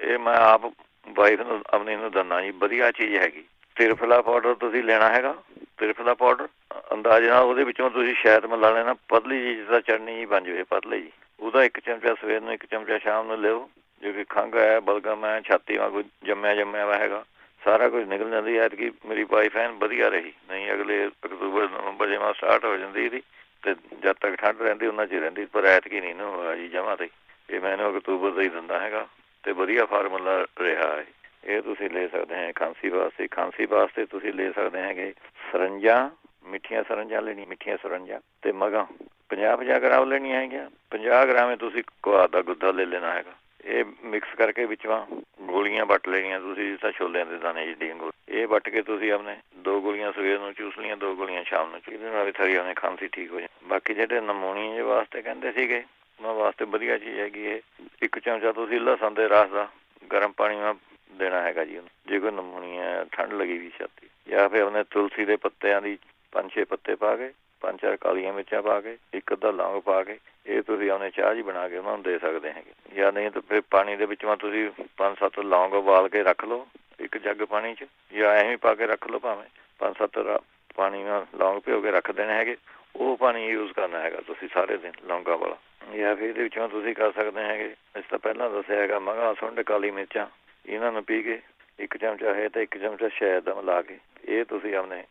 ਇਹ ਮੈਂ ਆਪ ਵਾਈਫ ਨੂੰ ਆਪਣੀ ਨੂੰ ਦਿੰਦਾ ਜੀ। ਵਧੀਆ ਚੀਜ਼ ਹੈਗੀ। ਤਿਰਫਲਾ ਪਾਊਡਰ ਤੁਸੀਂ ਲੈਣਾ ਹੈਗਾ। ਤਿਰਫਲਾ ਪਾਊਡਰ ਅੰਦਾਜ਼ੇ ਨਾਲ ਉਹਦੇ ਵਿੱਚੋਂ ਤੁਸੀਂ ਸ਼ਹਿਦ ਮਿਲਾ ਲੈਣਾ, ਪਤਲੀ ਜੀ ਜਿੱਦਾਂ ਚਟਨੀ ਜੀ ਬਣ ਜਾਵੇ ਪਤਲੀ ਜੀ। ਉਹਦਾ 1 ਚਮਚਾ ਸਵੇਰ ਨੂੰ 1 ਚਮਚਾ ਸ਼ਾਮ ਨੂੰ ਲਿਓ। ਜੋ ਕਿ ਖੰਘ ਹੈ, ਬਲਗਮ ਹੈ, ਛਾਤੀ ਵਾਂਗੂ ਜੰਮਿਆ ਵਾ ਹੈਗਾ, ਸਾਰਾ ਕੁਝ ਨਿਕਲ ਜਾਂਦੀ। ਐਤਕੀ ਮੇਰੀ ਵਾਈਫ ਐਨ ਵਧੀਆ ਰਹੀ। ਨਹੀਂ ਅਗਲੇ ਅਕਤੂਬਰ ਨਵੰਬਰ ਜਿਵੇਂ ਸਟਾਰਟ ਹੋ ਜਾਂਦੀ ਇਹਦੀ ਤੇ ਜਦ ਤੱਕ ਠੰਡ ਰਹਿੰਦੀ ਉਹਨਾਂ 'ਚ ਹੀ ਰਹਿੰਦੀ, ਪਰ ਐਤਕੀ ਨਹੀਂ ਨਾ ਹੋਇਆ ਜੀ ਜਮਾਂ ਤੇ। ਇਹ ਮੈਨੂੰ ਅਕਤੂਬਰ ਦਾ ਹੀ ਦਿੰਦਾ ਹੈਗਾ ਤੇ ਵਧੀਆ ਫਾਰਮੂਲਾ ਰਿਹਾ ਹੈ। ਇਹ ਤੁਸੀਂ ਲੈ ਸਕਦੇ ਹੈ ਖਾਂਸੀ ਵਾਸਤੇ। ਖਾਂਸੀ ਵਾਸਤੇ ਤੁਸੀਂ ਲੈ ਸਕਦੇ ਹੈਗੇ ਸਰੰਜਾਂ, ਮਿੱਠੀਆਂ ਸਰੰਜਾਂ ਲੈਣੀਆਂ, ਮਿੱਠੀਆਂ ਸਰੰਜਾਂ ਤੇ ਮਗਾਂ 50-50 ਗ੍ਰਾਮ ਲੈਣੀਆਂ ਹੈਗੀਆਂ। 50 ਗ੍ਰਾਮ ਤੁਸੀਂ ਕੁਆਰ ਦਾ ਗੁੱਦਾ ਲੈ ਲੈਣਾ ਹੈਗਾ। ਇਹ ਮਿਕਸ ਕਰਕੇ ਵਿੱਚੋਂ ਗੋਲੀਆਂ ਵੱਟ ਲੈਣੀਆਂ ਤੁਸੀਂ, ਜਿਸ ਤਰ੍ਹਾਂ ਛੋਲਿਆਂ ਦੇ ਦਾਣੇ ਜਿੱਡੀਆਂ ਗੋਲੀਆਂ। ਇਹ ਵੱਟ ਕੇ ਤੁਸੀਂ ਆਪਣੇ 2 ਗੋਲੀਆਂ ਸਵੇਰ ਨੂੰ ਚੂਸ ਲਈਆਂ, 2 ਗੋਲੀਆਂ ਸ਼ਾਮ ਨੂੰ। ਇਹਦੇ ਨਾਲ ਵੀ ਥਰੀ ਆਪਣੇ ਖਾਂਸੀ ਠੀਕ ਹੋ ਜਾਂਦੀ। ਬਾਕੀ ਜਿਹੜੇ ਨਮੂਨੀਏ ਵਾਸਤੇ ਕਹਿੰਦੇ ਸੀਗੇ ਉਹਨਾਂ ਵਾਸਤੇ ਵਧੀਆ ਚੀਜ਼ ਹੈਗੀ ਇਹ। 1 ਚਮਚਾ ਤੁਸੀਂ ਲਸਣ ਦੇ ਰਸ ਦਾ ਗਰਮ ਪਾਣੀ ਨਾਲ ਦੇਣਾ ਹੈਗਾ ਜੀ ਉਹਨੂੰ, ਜੇ ਕੋਈ ਨਮੂਨੀਆ ਠੰਡ ਲੱਗੀ ਵੀ ਛਾਤੀ। ਜਾਂ ਫਿਰ ਆਪਣੇ ਤੁਲਸੀ ਦੇ ਪੱਤਿਆਂ ਦੀ 5-6 ਪੱਤੇ ਪਾ ਕੇ, 5-4 ਕਾਲੀਆਂ ਮਿਰਚਾਂ ਪਾ ਕੇ, 1 ਅੱਧਾ ਲੌਂਗ ਪਾ ਕੇ ਇਹ ਤੁਸੀਂ ਆਪਣੇ ਚਾਹ ਜੀ ਬਣਾ ਕੇ ਉਹਨਾਂ ਨੂੰ ਦੇ ਸਕਦੇ ਹੈਗੇ। ਜਾਂ ਨਹੀਂ ਤਾਂ ਫਿਰ ਪਾਣੀ ਦੇ ਵਿੱਚੋਂ ਤੁਸੀਂ 5-7 ਲੌਂਗ ਉਬਾਲ ਕੇ ਰੱਖ ਲਓ 1 ਜੱਗ ਪਾਣੀ 'ਚ, ਜਾਂ ਐਵੇਂ ਪਾ ਕੇ ਰੱਖ ਲਓ ਭਾਵੇਂ। 5-7 ਪਾਣੀ ਨਾਲ ਲੌਂਗ ਭਿਓ ਕੇ ਰੱਖ ਦੇਣੇ ਹੈਗੇ। ਉਹ ਪਾਣੀ ਯੂਜ਼ ਕਰਨਾ ਹੈਗਾ ਤੁਸੀਂ ਸਾਰੇ ਦਿਨ ਲੌਂਗਾਂ ਵਾਲਾ। ਜਾਂ ਫਿਰ ਇਹਦੇ ਵਿੱਚੋਂ ਤੁਸੀਂ ਕਰ ਸਕਦੇ ਹੈਗੇ, ਇਸ ਤੋਂ ਪਹਿਲਾਂ ਦੱਸਿਆ ਹੈਗਾ ਮਗਾਂ, ਸੁੰਡ, ਕਾਲੀ ਮਿਰਚਾਂ, ਇਹਨਾਂ ਨੂੰ ਪੀ ਕੇ 1 ਚਮਚਾ ਹੈ ਤਾਂ 1 ਚਮਚਾ ਸ਼ਹਿਦ ਦਾ ਮਿਲਾ ਕੇ ਇਹ ਤੁਸੀਂ ਆਪਣੇ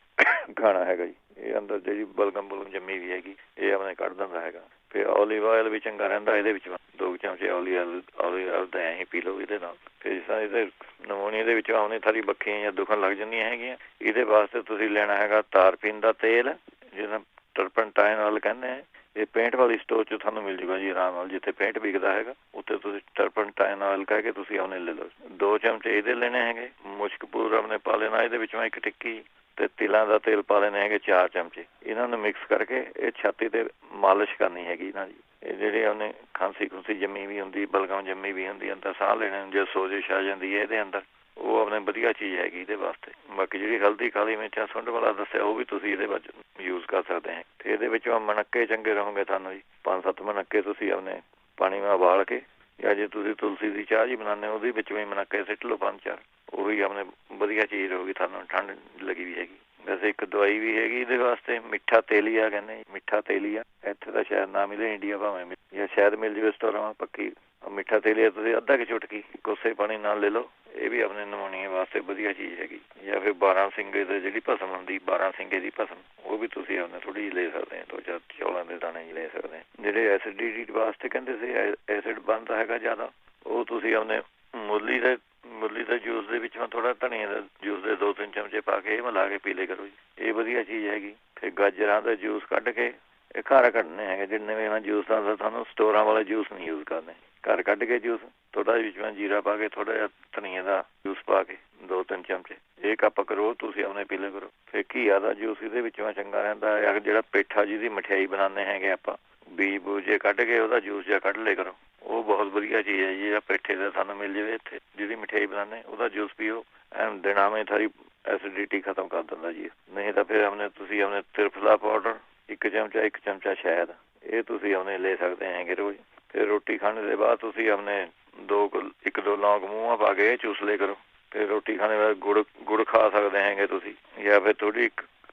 ਖਾਣਾ ਹੈਗਾ ਜੀ। ਇਹ ਅੰਦਰ ਜਿਹੜੀ ਬਲਗਮ ਜੰਮੀ ਵੀ ਹੈਗੀ ਇਹ ਆਪਣੇ ਕੱਢ ਦਿੰਦਾ ਹੈਗਾ। ਫਿਰ ਓਲੀਵ ਆਇਲ ਵੀ ਚੰਗਾ ਰਹਿੰਦਾ ਇਹਦੇ ਵਿੱਚ। 2 ਚਮਚੇ ਓਲੀਵ ਆਇਲ ਤਾਂ ਐਂ ਹੀ ਪੀ ਲਓ ਇਹਦੇ ਨਾਲ। ਫਿਰ ਜਿਸ ਤਰ੍ਹਾਂ ਇਹਦੇ ਨਮੂਨੀਏ ਦੇ ਵਿੱਚੋਂ ਆਪਣੀ ਸਾਰੀ ਬੱਖੀਆਂ ਜਾਂ ਦੁਖਣ ਲੱਗ ਜਾਂਦੀਆਂ ਹੈਗੀਆਂ, ਇਹਦੇ ਵਾਸਤੇ ਤੁਸੀਂ ਲੈਣਾ ਹੈਗਾ ਤਾਰਪੀਨ ਦਾ ਤੇਲ, ਜਿਹਦਾ ਟਰਪਨਟਾਈਨ ਆਇਲ ਕਹਿੰਦੇ ਆ। ਇਹ ਪੇਂਟ ਵਾਲੀ ਸਟੋਰ 'ਚ ਤੁਹਾਨੂੰ ਮਿਲ ਜੂਗਾ ਜੀ ਆਰਾਮ ਨਾਲ। ਜਿੱਥੇ ਪੇਂਟ ਵਿਕਦਾ ਹੈਗਾ ਉੱਥੇ ਤੁਸੀਂ ਟਰਪਨਟਾਈਨ ਆਇਲ ਕਹਿ ਕੇ ਤੁਸੀਂ ਆਪਣੇ ਲੈ ਲਓ। 2 ਚਮਚੇ ਇਹਦੇ ਲੈਣੇ ਹੈਗੇ। ਮੁਸ਼ਕ ਪੂਰਾ ਆਪਣੇ ਪਾ ਲੈਣਾ ਇਹਦੇ ਵਿੱਚੋਂ 1 ਟਿੱਕੀ, ਤੇ ਤਿਲਾਂ ਦਾ ਤੇਲ ਪਾ ਲੈਣੇ ਹੈਗੇ 4 ਚਮਚੇ। ਇਹਨਾਂ ਨੂੰ ਮਿਕਸ ਕਰਕੇ ਇਹ ਛਾਤੀ ਤੇ ਮਾਲਿਸ਼ ਕਰਨੀ ਹੈਗੀ ਨਾ ਜੀ। ਇਹ ਜਿਹੜੇ ਉਹਨੇ ਖਾਂਸੀ ਖੁੰਸੀ ਜੰਮੀ ਵੀ ਹੁੰਦੀ, ਬਲਗਮ ਜੰਮੀ ਵੀ ਹੁੰਦੀ, ਅੰਦਰ ਸਾਹ ਲੈਣੇ ਨੂੰ ਜੇ ਸੋਜਿਸ਼ ਆ ਜਾਂਦੀ ਹੈ ਇਹਦੇ ਅੰਦਰ, ਉਹ ਆਪਣੇ ਵਧੀਆ ਚੀਜ਼ ਹੈਗੀ ਇਹਦੇ ਵਾਸਤੇ। ਬਾਕੀ ਜਿਹੜੀ ਹਲਦੀ, ਕਾਲੀ ਮਿਰਚਾਂ, ਸੁੰਡ ਵਾਲਾ ਦੱਸਿਆ ਉਹ ਵੀ ਤੁਸੀਂ ਇਹਦੇ ਵਿੱਚ ਯੂਜ਼ ਕਰ ਸਕਦੇ ਹੈ। ਤੇ ਇਹਦੇ ਵਿੱਚੋਂ ਮਣੱਕੇ ਚੰਗੇ ਰਹੋਗੇ ਤੁਹਾਨੂੰ ਜੀ। 5-7 ਮਣੱਕੇ ਤੁਸੀਂ ਆਪਣੇ ਪਾਣੀ ਨਾਲ ਉਬਾਲ ਕੇ, ਜਾਂ ਜੇ ਤੁਸੀਂ ਤੁਲਸੀ ਦੀ ਚਾਹ ਜੀ ਬਣਾਉਂਦੇ ਉਹਦੇ ਵਿੱਚ ਵੀ ਮਣੱਕੇ ਸਿੱਟ ਲਓ 5-4। ਉਹੀ ਆਪਣੇ ਵਧੀਆ ਚੀਜ਼ ਰਹੂਗੀ ਤੁਹਾਨੂੰ ਠੰਡ ਲੱਗੀ ਵੀ ਹੈਗੀ। ਵੈਸੇ ਇੱਕ ਦਵਾਈ ਵੀ ਹੈਗੀ ਇਹਦੇ ਵਾਸਤੇ, ਮਿੱਠਾ ਤੇਲੀਆ ਕਹਿੰਦੇ। ਮਿੱਠਾ ਤੇਲੀਆ ਇੱਥੇ ਤਾਂ ਸ਼ਾਇਦ ਨਾ ਮਿਲੇ, ਇੰਡੀਆ ਭਾਵੇਂ ਜਾਂ ਸ਼ਾਇਦ ਮਿਲ ਜਾਵੇ ਸਟੋਰਾਂ ਪੱਕੀ। ਮਿੱਠਾ ਤੇਲੀਆ ਤੁਸੀਂ ਅੱਧਾ ਕੁ ਚੁਟਕੀ ਕੋਸੇ ਪਾਣੀ ਨਾਲ ਲੈ ਲਓ। ਇਹ ਵੀ ਆਪਣੇ ਨਮੂਨੀਏ ਵਾਸਤੇ ਵਧੀਆ ਚੀਜ਼ ਹੈਗੀ। ਜਾਂ ਫਿਰ 12 ਸਿੰਘੇ ਦੀ ਜਿਹੜੀ ਭਸਮ ਹੁੰਦੀ, 12 ਸਿੰਘੇ ਦੀ ਭਸਮ, ਉਹ ਵੀ ਤੁਸੀਂ ਆਪਣੇ ਥੋੜ੍ਹੀ ਜਿਹੀ ਲੈ ਸਕਦੇ ਹੋ। 2-4 ਚੌਲਾਂ ਦੇ ਦਾਣੇ ਜੀ ਲੈ ਸਕਦੇ। ਜਿਹੜੇ ਐਸਿਡਿਟੀ ਵਾਸਤੇ ਕਹਿੰਦੇ ਸੀ ਐਸਿਡ ਬਣਦਾ ਹੈਗਾ ਜ਼ਿਆਦਾ, ਉਹ ਤੁਸੀਂ ਆਪਣੇ ਮੁਰਲੀ ਦਾ ਜੂਸ ਦੇ ਵਿੱਚ ਥੋੜਾ ਧਨੀਏ ਦਾ ਜੂਸ ਦੇ 2-3 ਚਮਚੇ ਪਾ ਕੇ ਇਹ ਮਿਲਾ ਕੇ ਪੀ ਲਿਆ ਕਰੋ ਜੀ। ਇਹ ਵਧੀਆ ਚੀਜ਼ ਹੈਗੀ। ਫਿਰ ਗਾਜਰਾਂ ਦਾ ਜੂਸ ਕੱਢ ਕੇ ਇਹ ਘਰ ਕੱਢਣੇ ਹੈਗੇ। ਜਿੰਨੇ ਵੀ ਜੂਸ ਦਾ ਤੁਹਾਨੂੰ ਸਟੋਰਾਂ ਵਾਲੇ ਜੂਸ ਨਹੀਂ ਯੂਜ਼ ਕਰਨੇ। ਘਰ ਕੱਢ ਕੇ ਜੂਸ ਥੋੜਾ ਵਿੱਚ ਜੀਰਾ ਪਾ ਕੇ, ਥੋੜਾ ਜਿਹਾ ਧਨੀਏ ਦਾ ਜੂਸ ਪਾ ਕੇ 2-3 ਚਮਚੇ ਇਹ ਕੱਪ ਕਰੋ ਤੁਸੀਂ ਆਪਣੇ ਪੀ ਲਿਆ ਕਰੋ। ਫਿਰ ਘੀਆ ਦਾ ਜੂਸ ਇਹਦੇ ਵਿੱਚੋਂ ਚੰਗਾ ਰਹਿੰਦਾ ਹੈ। ਜਿਹੜਾ ਪੇਠਾ ਜਿਹਦੀ ਮਠਿਆਈ ਬਣਾਉਂਦੇ ਹੈਗੇ ਆਪਾਂ, ਬੀਜ ਬੂਜੇ ਕੱਢ ਕੇ ਉਹਦਾ ਜੂਸ ਜਿਹਾ ਕੱਢ ਲਿਆ ਕਰੋ। ਉਹ ਬਹੁਤ ਵਧੀਆ ਚੀਜ਼ ਹੈ ਜੀ। ਜਿਹੜਾ ਪੇਠੇ ਦਾ ਸਾਨੂੰ ਮਿਲ ਜਾਵੇ ਇੱਥੇ, ਜਿਹਦੀ ਮਠਿਆਈ ਬਣਾਉਂਦੇ ਉਹਦਾ ਜੂਸ ਪੀਓ, ਐਨ ਦਿਨਾਂ ਸਾਰੀ ਐਸਿਡਿਟੀ ਖਤਮ ਕਰ ਦਿੰਦਾ ਜੀ। ਨਹੀਂ ਤਾਂ ਫਿਰ ਤੁਸੀਂ ਆਪਣੇ ਤਿਰਫਲਾ ਪਾਊਡਰ 1 ਚਮਚਾ, 1 ਚਮਚਾ ਸ਼ਹਿਦ, ਇਹ ਤੁਸੀਂ ਆਪਣੇ ਲੈ ਸਕਦੇ ਹੈਗੇ ਰੋਜ਼। ਫਿਰ ਰੋਟੀ ਖਾਣੇ ਦੇ ਬਾਅਦ ਤੁਸੀਂ ਆਪਣੇ 1-2 ਲੌਂਗ ਮੂੰਹਾਂ ਪਾ ਕੇ ਚੂਸ ਲਿਆ ਕਰੋ। ਫਿਰ ਰੋਟੀ ਖਾਣੇ ਬਾਅਦ ਗੁੜ ਖਾ ਸਕਦੇ ਹੈਗੇ ਤੁਸੀਂ। ਜਾਂ ਫਿਰ ਥੋੜੀ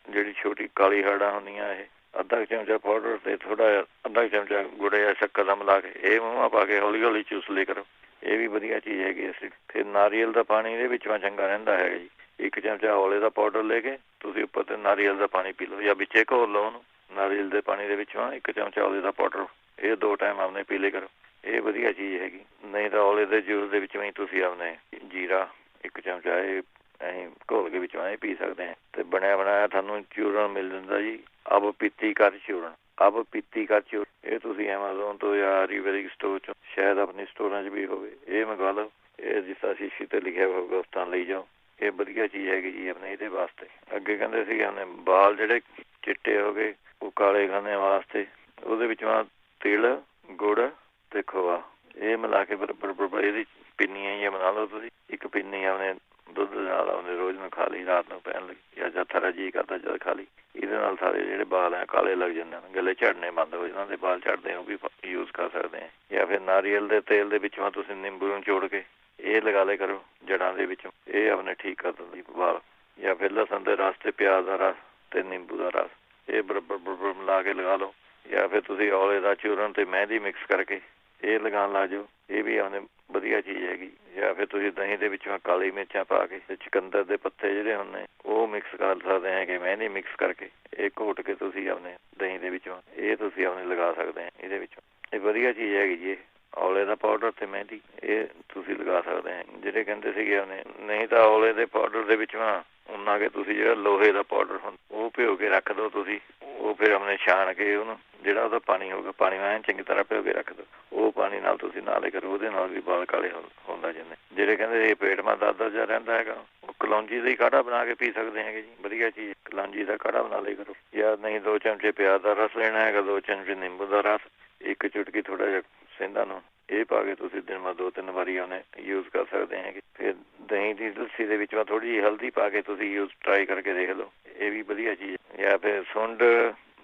ਜਿਹੜੀ ਛੋਟੀ ਕਾਲੀ ਹਰੜਾਂ ਹੁੰਦੀਆਂ, ਇਹ ਅੱਧਾ ਚਮਚਾ ਪਾਊਡਰ ਤੇ ਥੋੜਾ ਜਿਹਾ ਅੱਧਾ ਚਮਚਾ ਗੁੜ ਜਾਂ ਸ਼ੱਕਰ ਦਾ ਮਿਲਾ ਕੇ ਇਹ ਮੂੰਹਾਂ ਪਾ ਕੇ ਹੌਲੀ ਹੌਲੀ ਚੂਸ ਲਿਆ ਕਰੋ। ਇਹ ਵੀ ਵਧੀਆ ਚੀਜ਼ ਹੈਗੀ। ਅਸੀਂ ਫਿਰ ਨਾਰੀਅਲ ਦਾ ਪਾਣੀ ਇਹਦੇ ਵਿੱਚੋਂ ਚੰਗਾ ਰਹਿੰਦਾ ਹੈਗਾ ਜੀ। 1 ਚਮਚਾ ਔਲੇ ਦਾ ਪਾਊਡਰ ਲੈ ਕੇ ਤੁਸੀਂ ਉੱਪਰ ਤੇ ਨਾਰੀਅਲ ਦਾ ਪਾਣੀ ਪੀ ਲਓ, ਜਾਂ ਵਿੱਚੇ ਘੋਲ ਲਓ ਉਹਨੂੰ। ਨਾਰੀਅਲ ਦੇ ਪਾਣੀ ਦੇ ਵਿੱਚੋਂ 1 ਚਮਚਾ ਔਲੇ ਦਾ ਪਾਊਡਰ, ਇਹ 2 ਟਾਈਮ ਆਪਣੇ ਪੀ ਲਿਆ ਕਰੋ। ਇਹ ਵਧੀਆ ਚੀਜ਼ ਹੈਗੀ। ਨਹੀਂ ਤਾਂ ਔਲੇ ਦੇ ਜੂਸ ਦੇ ਵਿੱਚੋਂ ਹੀ ਤੁਸੀਂ ਆਪਣੇ ਜੀਰਾ 1 ਚਮਚਾ ਇਹ ਅਸੀਂ ਘੋਲ ਕੇ ਵਿੱਚੋਂ ਇਹ ਪੀ ਸਕਦੇ ਹਾਂ। ਤੇ ਬਣਿਆ ਬਣਾਇਆ ਤੁਹਾਨੂੰ ਚੂਰਨ ਮਿਲ ਜਾਂਦਾ ਜੀ, ਅਬ ਪੀਤੀ ਕਰ ਚੂਰਨ। ਅਬ ਪੀਤੀ ਕਰ ਚੂਰਨ ਇਹ ਤੁਸੀਂ ਐਮਾਜ਼ੋਨ ਤੋਂ ਜਾਂ ਆਯੁਰਵੈਦਿਕ ਸਟੋਰ ਚੋਂ, ਸ਼ਾਇਦ ਆਪਣੀ ਸਟੋਰਾਂ 'ਚ ਵੀ ਹੋਵੇ, ਇਹ ਮੰਗਵਾ ਲਓ। ਇਹ ਜਿਸ ਤਰ੍ਹਾਂ ਸ਼ੀਸ਼ੀ ਤੇ ਲਿਖਿਆ ਹੋਊਗਾ ਉਸ ਤਰ੍ਹਾਂ ਲਈ ਜਾਓ। ਇਹ ਵਧੀਆ ਚੀਜ਼ ਹੈਗੀ ਜੀ ਆਪਣੇ ਇਹਦੇ ਵਾਸਤੇ। ਅੱਗੇ ਕਹਿੰਦੇ ਸੀ ਆਪਣੇ ਬਾਲ ਜਿਹੜੇ ਚਿੱਟੇ ਹੋ ਗਏ ਉਹ ਕਾਲੇ ਕਰਨੇ ਵਾਸਤੇ, ਉਹਦੇ ਵਿੱਚੋਂ ਤਿਲ, ਗੁੜ ਤੇ ਖੋਆ, ਇਹ ਮਿਲਾ ਕੇ ਬਰਾਬਰ ਇਹਦੀ ਪਿੰਨੀਆਂ ਹੀ ਬਣਾ ਲਓ ਤੁਸੀਂ। ਇੱਕ ਪਿੰਨੀ ਆਪਣੇ ਦੁੱਧ ਦੇ ਨਾਲ ਆਪਣੇ ਰੋਜ਼ ਨੂੰ ਖਾ ਲਈ, ਰਾਤ ਨੂੰ ਪੈਣ ਲੱਗੀ ਜਾਂ ਜਦ ਥਰਾ ਜੀ ਕਰਦਾ ਜਦ ਖਾ ਲਈ। ਇਹਦੇ ਨਾਲ ਸਾਰੇ ਜਿਹੜੇ ਬਾਲ ਹੈ ਕਾਲੇ ਲੱਗ ਜਾਂਦੇ ਹਨ, ਗਲੇ ਝੜਨੇ ਬੰਦ ਹੋ ਜਾਂਦੇ, ਬਾਲ ਝੜਦੇ ਉਹ ਵੀ ਯੂਜ਼ ਕਰ ਸਕਦੇ ਆ। ਜਾਂ ਫਿਰ ਨਾਰੀਅਲ ਦੇ ਤੇਲ ਦੇ ਵਿੱਚੋਂ ਤੁਸੀਂ ਨਿੰਬੂ ਨੂੰ ਨਿਚੋੜ ਕੇ ਇਹ ਲਗਾ ਲਿਆ ਕਰੋ ਜੜ੍ਹਾਂ ਦੇ ਵਿੱਚੋਂ, ਇਹ ਆਪਣੇ ਠੀਕ ਕਰ ਦਿੰਦੀ ਬਾਲ। ਜਾਂ ਫਿਰ ਲਸਣ ਦੇ ਰਸ ਤੇ ਪਿਆਜ਼ ਦਾ ਰਸ ਤੇ ਨਿੰਬੂ ਦਾ ਰਸ, ਇਹ ਬਰਾਬਰ ਮਿਲਾ ਕੇ ਲਗਾ ਲਓ। ਜਾਂ ਫਿਰ ਤੁਸੀਂ ਔਲੇ ਦਾ ਚੂਰਨ ਤੇ ਮਹਿੰਦੀ ਮਿਕਸ ਕਰਕੇ ਇਹ ਲਗਾਉਣ ਲੱਗ ਜਾਓ, ਇਹ ਵੀ ਆਪਣੇ ਵਧੀਆ ਚੀਜ਼ ਹੈਗੀ। ਜਾਂ ਫਿਰ ਤੁਸੀਂ ਦਹੀਂ ਦੇ ਵਿੱਚੋਂ ਕਾਲੀ ਮਿਰਚਾਂ ਪਾ ਕੇ ਤੇ ਚੁਕੰਦਰ ਦੇ ਪੱਤੇ ਜਿਹੜੇ ਹੁੰਦੇ ਉਹ ਮਿਕਸ ਕਰ ਸਕਦੇ ਹੈਗੇ, ਮਹਿੰਦੀ ਮਿਕਸ ਕਰਕੇ ਇਹ ਘੋਟ ਕੇ ਤੁਸੀਂ ਆਪਣੇ ਦਹੀਂ ਦੇ ਵਿੱਚੋਂ ਇਹ ਤੁਸੀਂ ਆਪਣੇ ਲਗਾ ਸਕਦੇ ਆ। ਇਹਦੇ ਵਿੱਚੋਂ ਇਹ ਵਧੀਆ ਚੀਜ਼ ਹੈਗੀ ਜੀ। ਔਲੇ ਦਾ ਪਾਊਡਰ ਤੇ ਮਹਿੰਦੀ ਇਹ ਤੁਸੀਂ ਲਗਾ ਸਕਦੇ ਆ। ਜਿਹੜੇ ਕਹਿੰਦੇ ਸੀਗੇ ਉਹਨੇ ਨਹੀਂ ਤਾਂ ਔਲੇ ਦੇ ਪਾਊਡਰ ਦੇ ਵਿੱਚੋਂ ਉਹਨਾਂ ਕੇ ਤੁਸੀਂ ਜਿਹੜਾ ਲੋਹੇ ਦਾ ਪਾਊਡਰ ਹੁੰਦਾ ਉਹ ਭਿਓ ਕੇ ਰੱਖ ਦਿਓ ਤੁਸੀਂ, ਉਹ ਫਿਰ ਆਪਣੇ ਛਾਣ ਕੇ ਉਹਨੂੰ ਜਿਹੜਾ ਉਹਦਾ ਪਾਣੀ ਹੋਊਗਾ, ਪਾਣੀ ਐਨ ਚੰਗੀ ਤਰ੍ਹਾਂ ਭਿਓ ਕੇ ਰੱਖ ਦਿਓ, ਉਹ ਪਾਣੀ ਨਾਲ ਤੁਸੀਂ ਨਾਲੇ ਕਰੋ, ਉਹਦੇ ਨਾਲ ਵੀ ਵਾਲ ਕਾਲੇ ਹੁੰਦਾ ਜਾਂਦੇ। ਜਿਹੜੇ ਕਹਿੰਦੇ ਇਹ ਪੇਟ ਮਾ ਦਰਦ ਜਿਹਾ ਰਹਿੰਦਾ ਹੈਗਾ, ਉਹ ਕਲੌਂਜੀ ਦਾ ਹੀ ਕਾੜਾ ਬਣਾ ਕੇ ਪੀ ਸਕਦੇ ਹੈਗੇ ਜੀ, ਵਧੀਆ ਚੀਜ਼। ਕਲੌਂਜੀ ਦਾ ਕਾੜਾ ਬਣਾ ਲਿਆ ਕਰੋ। ਜਾਂ ਨਹੀਂ 2 ਚਮਚੇ ਪਿਆਜ਼ ਦਾ ਰਸ ਲੈਣਾ ਹੈਗਾ, 2 ਚਮਚੇ ਨਿੰਬੂ ਦਾ ਰਸ, 1 ਚੁਟਕੀ ਥੋੜਾ ਜਿਹਾ ਸੇਂਦਾ ਨੂੰ ਇਹ ਪਾ ਕੇ ਤੁਸੀਂ ਦਿਨ ਮਾ 2-3 ਵਾਰੀ ਉਹਨੇ ਯੂਜ਼ ਕਰ ਸਕਦੇ ਹੈਗੇ। ਫਿਰ ਦਹੀਂ ਦੀ ਲੱਸੀ ਦੇ ਵਿੱਚ ਥੋੜੀ ਜਿਹੀ ਹਲਦੀ ਪਾ ਕੇ ਤੁਸੀਂ ਯੂਜ਼ ਟਰਾਈ ਕਰਕੇ ਦੇਖ ਲਓ, ਇਹ ਵੀ ਵਧੀਆ ਚੀਜ਼। ਜਾਂ ਫਿਰ ਸੁੰਡ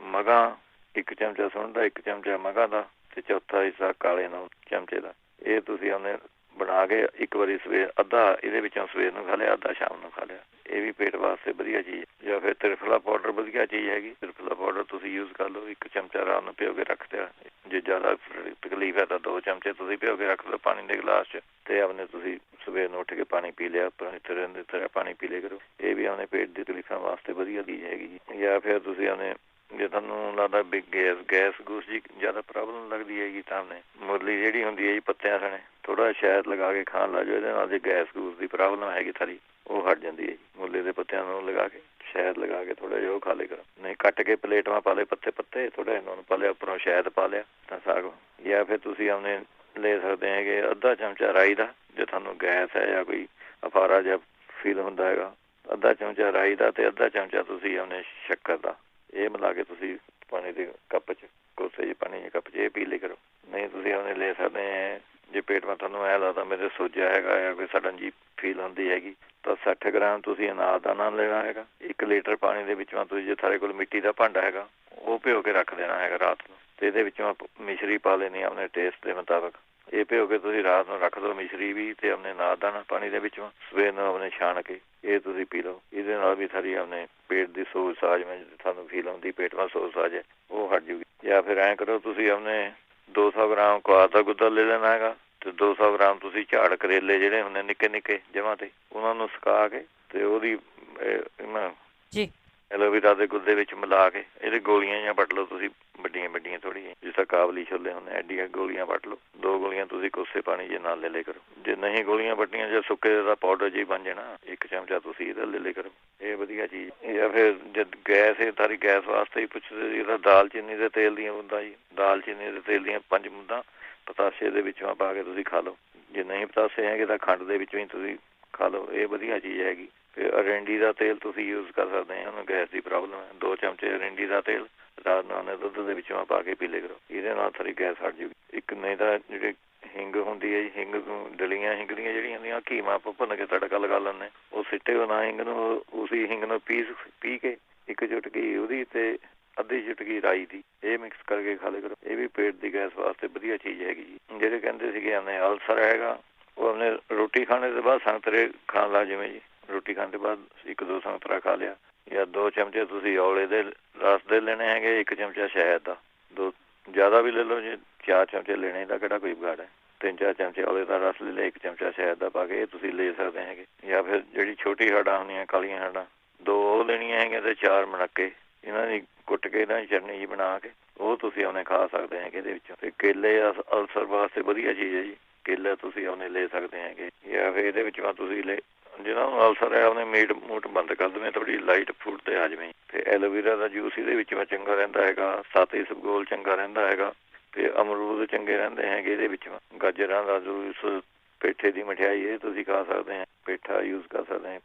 ਮਗਾਂ 1 ਚਮਚਾ ਸੁੰਡ ਦਾ, 1 ਚਮਚਾ ਮਗਾਂ ਦਾ ਤੇ ਚੌਥਾ ਹਿੱਸਾ ਕਾਲੇ ਨੂੰ ਚਮਚੇ ਦਾ, ਇਹ ਤੁਸੀਂ ਉਹਨੇ ਬਣਾ ਕੇ ਇੱਕ ਵਾਰੀ ਸਵੇਰ ਅੱਧਾ ਇਹਦੇ ਵਿੱਚੋਂ ਸਵੇਰ ਨੂੰ ਖਾ ਲਿਆ, ਅੱਧਾ ਸ਼ਾਮ ਨੂੰ ਖਾ ਲਿਆ, ਇਹ ਵੀ ਪੇਟ ਵਾਸਤੇ ਵਧੀਆ ਚੀਜ਼। ਜਾਂ ਫਿਰ ਤ੍ਰਿਫਲਾ ਪਾਊਡਰ ਵਧੀਆ ਚੀਜ਼ ਹੈਗੀ, ਤ੍ਰਿਫਲਾ ਪਾਊਡਰ ਤੁਸੀਂ ਯੂਜ਼ ਕਰ ਲਓ। 1 ਚਮਚਾ ਰਾਤ ਨੂੰ ਭਿਓ ਕੇ ਰੱਖ ਦਿਆ, ਜੇ ਜ਼ਿਆਦਾ ਤਕਲੀਫ ਹੈ ਤਾਂ 2 ਚਮਚੇ ਤੁਸੀਂ ਭਿਓ ਕੇ ਰੱਖ ਲਓ ਪਾਣੀ ਦੇ ਗਲਾਸ 'ਚ, ਤੇ ਆਪਣੇ ਤੁਸੀਂ ਸਵੇਰ ਨੂੰ ਉੱਠ ਕੇ ਪਾਣੀ ਪੀ ਲਿਆ, ਤਰ੍ਹਾਂ ਪਾਣੀ ਪੀ ਲਿਆ ਕਰੋ, ਇਹ ਵੀ ਆਪਣੇ ਪੇਟ ਦੀ ਤਕਲੀਫਾਂ ਵਾਸਤੇ ਵਧੀਆ ਚੀਜ਼ ਹੈਗੀ ਜੀ। ਜਾਂ ਫਿਰ ਤੁਸੀਂ ਆਪਣੇ ਜੇ ਤੁਹਾਨੂੰ ਲੱਗਦਾ ਵੀ ਗੈਸ ਗੂਸ ਜੀ ਜ਼ਿਆਦਾ ਪ੍ਰੋਬਲਮ ਲੱਗਦੀ ਹੈਗੀ ਤਾਂ ਆਪਣੇ ਮੁਰਲੀ ਜਿਹੜੀ ਹੁੰਦੀ ਹੈ ਜੀ ਪੱਤਿਆਂ ਸਣੇ ਥੋੜਾ ਸ਼ਹਿਦ ਲਗਾ ਕੇ ਖਾਣ ਲੱਗ ਜਾਓ, ਇਹਦੇ ਨਾਲ ਜੇ ਗੈਸ ਗੂਸ ਦੀ ਪ੍ਰੋਬਲਮ ਹੈਗੀ ਸਾਰੀ ਉਹ ਹਟ ਜਾਂਦੀ ਹੈ ਜੀ। ਮੁਰਲੀ ਦੇ ਪੱਤਿਆਂ ਨੂੰ ਲਗਾ ਕੇ ਸ਼ਹਿਦ ਲਗਾ ਕੇ ਥੋੜਾ ਜਿਹਾ ਉਹ ਖਾ ਲਿਆ ਕਰੋ। ਨਹੀਂ ਕੱਟ ਕੇ ਪਲੇਟ ਮਾ ਪਾ ਲਏ ਪੱਤੇ ਥੋੜਾ ਇਹਨਾਂ ਨੂੰ ਪਾ ਲਿਆ, ਉੱਪਰੋਂ ਸ਼ਹਿਦ ਪਾ ਲਿਆ ਤਾਂ ਸਾਗ। ਜਾਂ ਫਿਰ ਤੁਸੀਂ ਆਪਣੇ ਲੈ ਸਕਦੇ ਹੈਗੇ ਅੱਧਾ ਚਮਚਾ ਰਾਈ ਦਾ, ਜੇ ਤੁਹਾਨੂੰ ਗੈਸ ਹੈ ਜਾਂ ਕੋਈ ਅਫਾਰਾ ਜਿਹਾ ਫੀਲ ਹੁੰਦਾ ਹੈਗਾ, ਅੱਧਾ ਚਮਚਾ ਰਾਈ ਦਾ ਤੇ ਅੱਧਾ ਚਮਚਾ ਤੁਸੀਂ ਆਪਣੇ ਸ਼ੱਕਰ ਦਾ, ਇਹ ਮਿਲਾ ਕੇ ਤੁਸੀਂ ਪਾਣੀ ਦੇ ਕੱਪ 'ਚ ਕੋਸੇ ਜਿਹੇ ਪਾਣੀ ਦੇ ਕੱਪ 'ਚ ਇਹ ਪੀ ਲਿਆ ਕਰੋ। ਨਹੀਂ ਤੁਸੀਂ ਆਪਣੇ ਲੈ ਸਕਦੇ ਹੈ ਜੇ ਪੇਟ ਮਾ ਤੁਹਾਨੂੰ ਐਂ ਲੱਗਦਾ ਮੇਰੇ ਸੋਜਿਆ ਹੈਗਾ ਜਾਂ ਕੋਈ ਸਡਨ ਜੀ ਫੀਲ ਹੁੰਦੀ ਹੈਗੀ ਤਾਂ 60 ਗ੍ਰਾਮ ਤੁਸੀਂ ਅਨਾਰਦਾਨਾ ਲੈਣਾ ਹੈਗਾ। 1 ਲੀਟਰ ਪਾਣੀ ਦੇ ਵਿੱਚੋਂ ਤੁਸੀਂ ਜੇ ਤੁਹਾਡੇ ਕੋਲ ਮਿੱਟੀ ਦਾ ਭਾਂਡਾ ਹੈਗਾ ਉਹ ਭਿਓ ਕੇ ਰੱਖ ਦੇਣਾ ਹੈਗਾ ਰਾਤ ਨੂੰ, ਤੇ ਇਹਦੇ ਵਿੱਚੋਂ ਮਿਸ਼ਰੀ ਪਾ ਲੈਣੀ ਆਪਣੇ ਟੇਸਟ ਦੇ ਮੁਤਾਬਕ। ਇਹ ਭਿਓ ਕੇ ਤੁਸੀਂ ਰਾਤ ਨੂੰ ਰੱਖ ਦਿਓ ਮਿਸ਼ਰੀ ਵੀ ਤੇ ਆਪਣੇ ਅਨਾਰਦਾਨਾ ਪਾਣੀ ਦੇ ਵਿੱਚੋਂ, ਸਵੇਰ ਨੂੰ ਆਪਣੇ ਛਾਣ ਕੇ ਇਹ ਤੁਸੀਂ ਪੀ ਲਓ। ਇਹਦੇ ਨਾਲ ਵੀ ਸਾਰੀ ਆਪਣੇ ਪੇਟ ਦੀ ਸੋਜ ਸਾਜ ਮੈਂ ਤੁਹਾਨੂੰ ਫੀਲ ਹੁੰਦੀ ਪੇਟ ਮਾ ਸੋਜ ਸਾਜ ਹੈ ਉਹ ਹਟ ਜੂਗੀ। ਜਾਂ ਫਿਰ ਐਂ ਕਰੋ ਤੁਸੀਂ ਆਪਣੇ 200 ਗ੍ਰਾਮ ਕੁਆਰ ਦਾ ਗੁੱਦਾ ਲੈ ਲੈਣਾ ਹੈਗਾ ਤੇ 200 ਗ੍ਰਾਮ ਤੁਸੀਂ ਝਾੜ ਕਰੇਲੇ ਜਿਹੜੇ ਹੁੰਦੇ ਨਿੱਕੇ ਨਿੱਕੇ ਜਮਾਂ ਤੇ ਉਹਨਾਂ ਨੂੰ ਸੁਕਾ ਕੇ ਤੇ ਉਹਦੀ ਜੀ ਐਲੋਵੇਰਾ ਦੇ ਗੁੱਦੇ ਵਿੱਚ ਮਿਲਾ ਕੇ ਇਹਦੇ ਗੋਲੀਆਂ ਜਾਂ ਵੱਟ ਲਓ ਤੁਸੀਂ ਵੱਡੀਆਂ ਥੋੜ੍ਹੀਆਂ, ਜਿਸ ਤਰ੍ਹਾਂ ਕਾਬਲੀ ਛੋਲੇ ਹੁੰਦੇ ਐਡੀਆਂ ਗੋਲੀਆਂ ਵੱਟ ਲਓ। 2 ਗੋਲੀਆਂ ਤੁਸੀਂ ਕੋਸੇ ਪਾਣੀ ਜੇ ਨਾਲ ਲੈ ਲਿਆ ਕਰੋ। ਜੇ ਨਹੀਂ ਗੋਲੀਆਂ ਵੱਟੀਆਂ ਜਾਂ ਸੁੱਕੇ ਦਾ ਪਾਊਡਰ ਜੀ ਬਣ ਜਾਣਾ 1 ਚਮਚਾ ਤੁਸੀਂ ਇਹਦਾ ਲੈ ਲਿਆ ਕਰੋ, ਇਹ ਵਧੀਆ ਚੀਜ਼। ਜਾਂ ਫਿਰ ਜਦ ਗੈਸ ਇਹ ਸਾਰੀ ਗੈਸ ਵਾਸਤੇ ਹੀ ਪੁੱਛਦੇ ਇਹਦਾ ਦਾਲਚੀਨੀ ਦੇ ਤੇਲ ਦੀਆਂ ਬੂੰਦਾਂ ਜੀ, ਦਾਲਚੀਨੀ ਦੇ ਤੇਲ ਦੀਆਂ 5 ਬੂੰਦਾਂ ਪਤਾਸੇ ਦੇ ਵਿੱਚੋਂ ਪਾ ਕੇ ਤੁਸੀਂ ਖਾ ਲਓ। ਜੇ ਨਹੀਂ ਪਤਾਸੇ ਹੈਗੇ ਤਾਂ ਖੰਡ ਦੇ ਵਿੱਚੋਂ ਹੀ ਤੁਸੀਂ ਖਾ ਲਓ, ਇਹ ਵਧੀਆ ਚੀਜ਼ ਹੈਗੀ। ਫਿਰ ਅਰਿੰਡੀ ਦਾ ਤੇਲ ਤੁਸੀਂ ਯੂਜ਼ ਕਰ ਸਕਦੇ ਆ, ਉਹਨੂੰ ਗੈਸ ਦੀ ਪ੍ਰੋਬਲਮ ਹੈ 2 ਚਮਚੇ ਅਰਿੰਡੀ ਦਾ ਤੇਲ ਰਾਤ ਨੂੰ ਉਹਨੇ ਦੁੱਧ ਦੇ ਵਿੱਚੋਂ ਪਾ ਕੇ ਪੀ ਲਿਆ ਕਰੋ, ਇਹਦੇ ਨਾਲ ਸਾਰੀ ਗੈਸ ਹਟ ਜੂਗੀ। ਇੱਕ ਨਹੀਂ ਤਾਂ ਜਿਹੜੇ ਹਿੰਗ ਹੁੰਦੀ ਹੈ ਜੀ, ਹਿੰਗ ਨੂੰ ਡਲੀਆਂ ਹਿੰਗੜੀਆਂ ਜਿਹੜੀਆਂ ਹੁੰਦੀਆਂ ਘੀਮਾ ਆਪਾਂ ਭੁੰਨ ਕੇ ਤੜਕਾ ਲਗਾ ਲੈਂਦੇ, ਉਹ ਸਿੱਟੇ ਬਣਾ ਹਿੰਗ ਨੂੰ, ਉਸੀ ਹਿੰਗ ਨੂੰ ਪੀ ਕੇ 1 ਚੁਟਕੀ ਉਹਦੀ ਤੇ ਅੱਧੀ ਚੁਟਕੀ ਰਾਈ ਦੀ ਇਹ ਮਿਕਸ ਕਰਕੇ ਖਾ ਲਿਆ ਕਰੋ, ਇਹ ਵੀ ਪੇਟ ਦੀ ਗੈਸ ਵਾਸਤੇ ਵਧੀਆ ਚੀਜ਼ ਹੈਗੀ ਜੀ। ਜਿਹੜੇ ਕਹਿੰਦੇ ਸੀਗੇ ਆਪਣੇ ਅਲਸਰ ਹੈਗਾ ਉਹ ਆਪਣੇ ਰੋਟੀ ਖਾਣੇ ਤੋਂ ਬਾਅਦ ਸੰਤਰੇ ਖਾਣ ਲੱਗ ਜਿਵੇਂ ਜੀ, ਰੋਟੀ ਖਾਣ ਤੋਂ ਬਾਅਦ 1-2 ਸੰਤਰਾ ਖਾ ਲਿਆ। ਜਾਂ 2 ਚਮਚੇ ਤੁਸੀਂ ਔਲੇ ਦੇ ਰਸ ਦੇ ਲੈਣੇ ਹੈਗੇ, 1 ਚਮਚਾ ਸ਼ਹਿਦ ਦਾ, 2 ਜ਼ਿਆਦਾ ਵੀ ਲੈ ਲਓ ਜੇ 4 ਚਮਚੇ ਲੈਣੇ ਦਾ ਕਿਹੜਾ ਕੋਈ ਵਿਗਾੜ ਹੈ। 3-4 ਚਮਚੇ ਔਲੇ ਦਾ ਰਸ ਲੈ ਲਿਆ, 1 ਚਮਚਾ ਸ਼ਹਿਦ ਦਾ ਪਾ ਕੇ ਇਹ ਤੁਸੀਂ ਲੈ ਸਕਦੇ ਹੈਗੇ। ਜਾਂ ਫਿਰ ਜਿਹੜੀ ਛੋਟੀ ਹੱਡਾਂ ਹੁੰਦੀਆਂ ਕਾਲੀਆਂ ਹੱਡਾਂ 2 ਉਹ ਲੈਣੀਆਂ ਹੈਗੀਆਂ ਤੇ 4 ਮਣੱਕੇ ਇਹਨਾਂ ਦੀ ਕੁੱਟ ਕੇ ਇਹਨਾਂ ਦੀ ਚਟਨੀ ਜੀ ਬਣਾ ਕੇ ਉਹ ਤੁਸੀਂ ਉਹਨੇ ਖਾ ਸਕਦੇ ਹੈਗੇ ਇਹਦੇ ਵਿੱਚੋਂ। ਤੇ ਕੇਲੇ ਅਲਸਰ ਵਾਸਤੇ ਵਧੀਆ ਚੀਜ਼ ਹੈ ਜੀ, ਕੇਲੇ ਤੁਸੀਂ ਉਹਨੇ ਲੈ ਸਕਦੇ ਹੈਗੇ। ਜਾਂ ਫਿਰ ਇਹਦੇ ਵਿੱਚੋਂ ਤੁਸੀਂ ਜਿਹਨਾਂ ਨੂੰ ਅਲਸਰ ਹੈ ਉਹਨੇ ਮੀਟ ਮੂਟ ਬੰਦ ਕਰ ਦੇਵੇਂ, ਥੋੜੀ ਲਾਈਟ ਫੂਡ ਤੇ ਆ ਜਾਵੇਂ। ਤੇ ਐਲੋਵੇਰਾ ਦਾ ਜੂਸ ਇਹਦੇ ਵਿੱਚ ਚੰਗਾ ਰਹਿੰਦਾ ਹੈਗਾ, ਸਾਤੀ ਇਸਬਗੋਲ ਚੰਗਾ ਰਹਿੰਦਾ ਹੈਗਾ ਤੇ ਅਮਰੂਦ ਚੰਗੇ ਰਹਿੰਦੇ ਹੈਗੇ ਇਹਦੇ ਵਿੱਚ। ਗਾਜਰਾਂ ਦਾ ਜੂਸ, ਪੇਠੇ ਦੀ ਮਠਿਆਈ ਇਹ ਤੁਸੀਂ ਖਾ ਸਕਦੇ ਆ, ਪੇਠਾ ਯੂਜ਼ ਕਰ ਸਕਦੇ ਆ।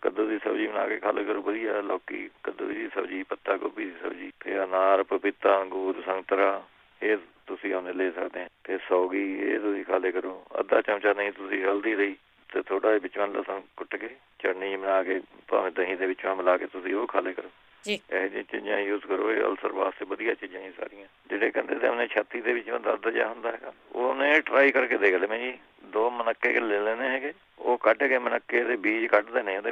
ਕੱਦੂ ਦੀ ਸਬਜ਼ੀ ਬਣਾ ਕੇ ਖਾ ਲਿਆ ਕਰੋ ਵਧੀਆ, ਲੌਕੀ ਕੱਦੂ ਦੀ ਸਬਜ਼ੀ, ਪੱਤਾ ਗੋਭੀ ਦੀ ਸਬਜ਼ੀ। ਫਿਰ ਅਨਾਰ, ਪਪੀਤਾ, ਅੰਗੂਰ, ਸੰਤਰਾ ਇਹ ਤੁਸੀਂ ਤੁਸੀਂ ਉਹਨੇ ਲੈ ਸਕਦੇ ਆ। ਤੇ ਸੌਗੀ ਇਹ ਤੁਸੀਂ ਖਾ ਲਿਆ ਕਰੋ ਅੱਧਾ ਚਮਚਾ। ਨਹੀਂ ਤੁਸੀਂ ਹਲਦੀ ਲਈ ਤੇ ਥੋੜਾ ਜਿਹਾ ਵਿੱਚੋਂ ਲਸਣ ਕੁੱਟ ਕੇ ਚਟਨੀ ਬਣਾ ਕੇ ਭਾਵੇਂ ਦਹੀਂ ਦੇ ਵਿੱਚੋਂ ਮਿਲਾ ਕੇ ਤੁਸੀਂ ਉਹ ਖਾ ਲਿਆ ਕਰੋ। ਜੀ ਇਹੋ ਜਿਹੀਆਂ ਚੀਜ਼ਾਂ ਯੂਜ਼ ਕਰੋ, ਇਹ ਅਲਸਰ ਵਾਸਤੇ ਵਧੀਆ ਚੀਜ਼ਾਂ ਹੀ ਸਾਰੀਆਂ। ਜਿਹੜੇ ਕਹਿੰਦੇ ਤੇ ਉਹਨੇ ਛਾਤੀ ਦੇ ਵਿੱਚ ਦਰਦ ਜਿਹਾ ਹੁੰਦਾ ਹੈਗਾ, ਉਹਨੇ ਟਰਾਈ ਕਰਕੇ ਦੇਖ ਲਵੇਂ ਜੀ। 2 ਮਨੱਕੇ ਲੈ ਲੈਣੇ ਹੈਗੇ, ਉਹ ਕੱਢ ਕੇ ਮਨੱਕੇ ਦੇ ਬੀਜ ਕੱਢ ਦੇਣੇ ਉਹਦੇ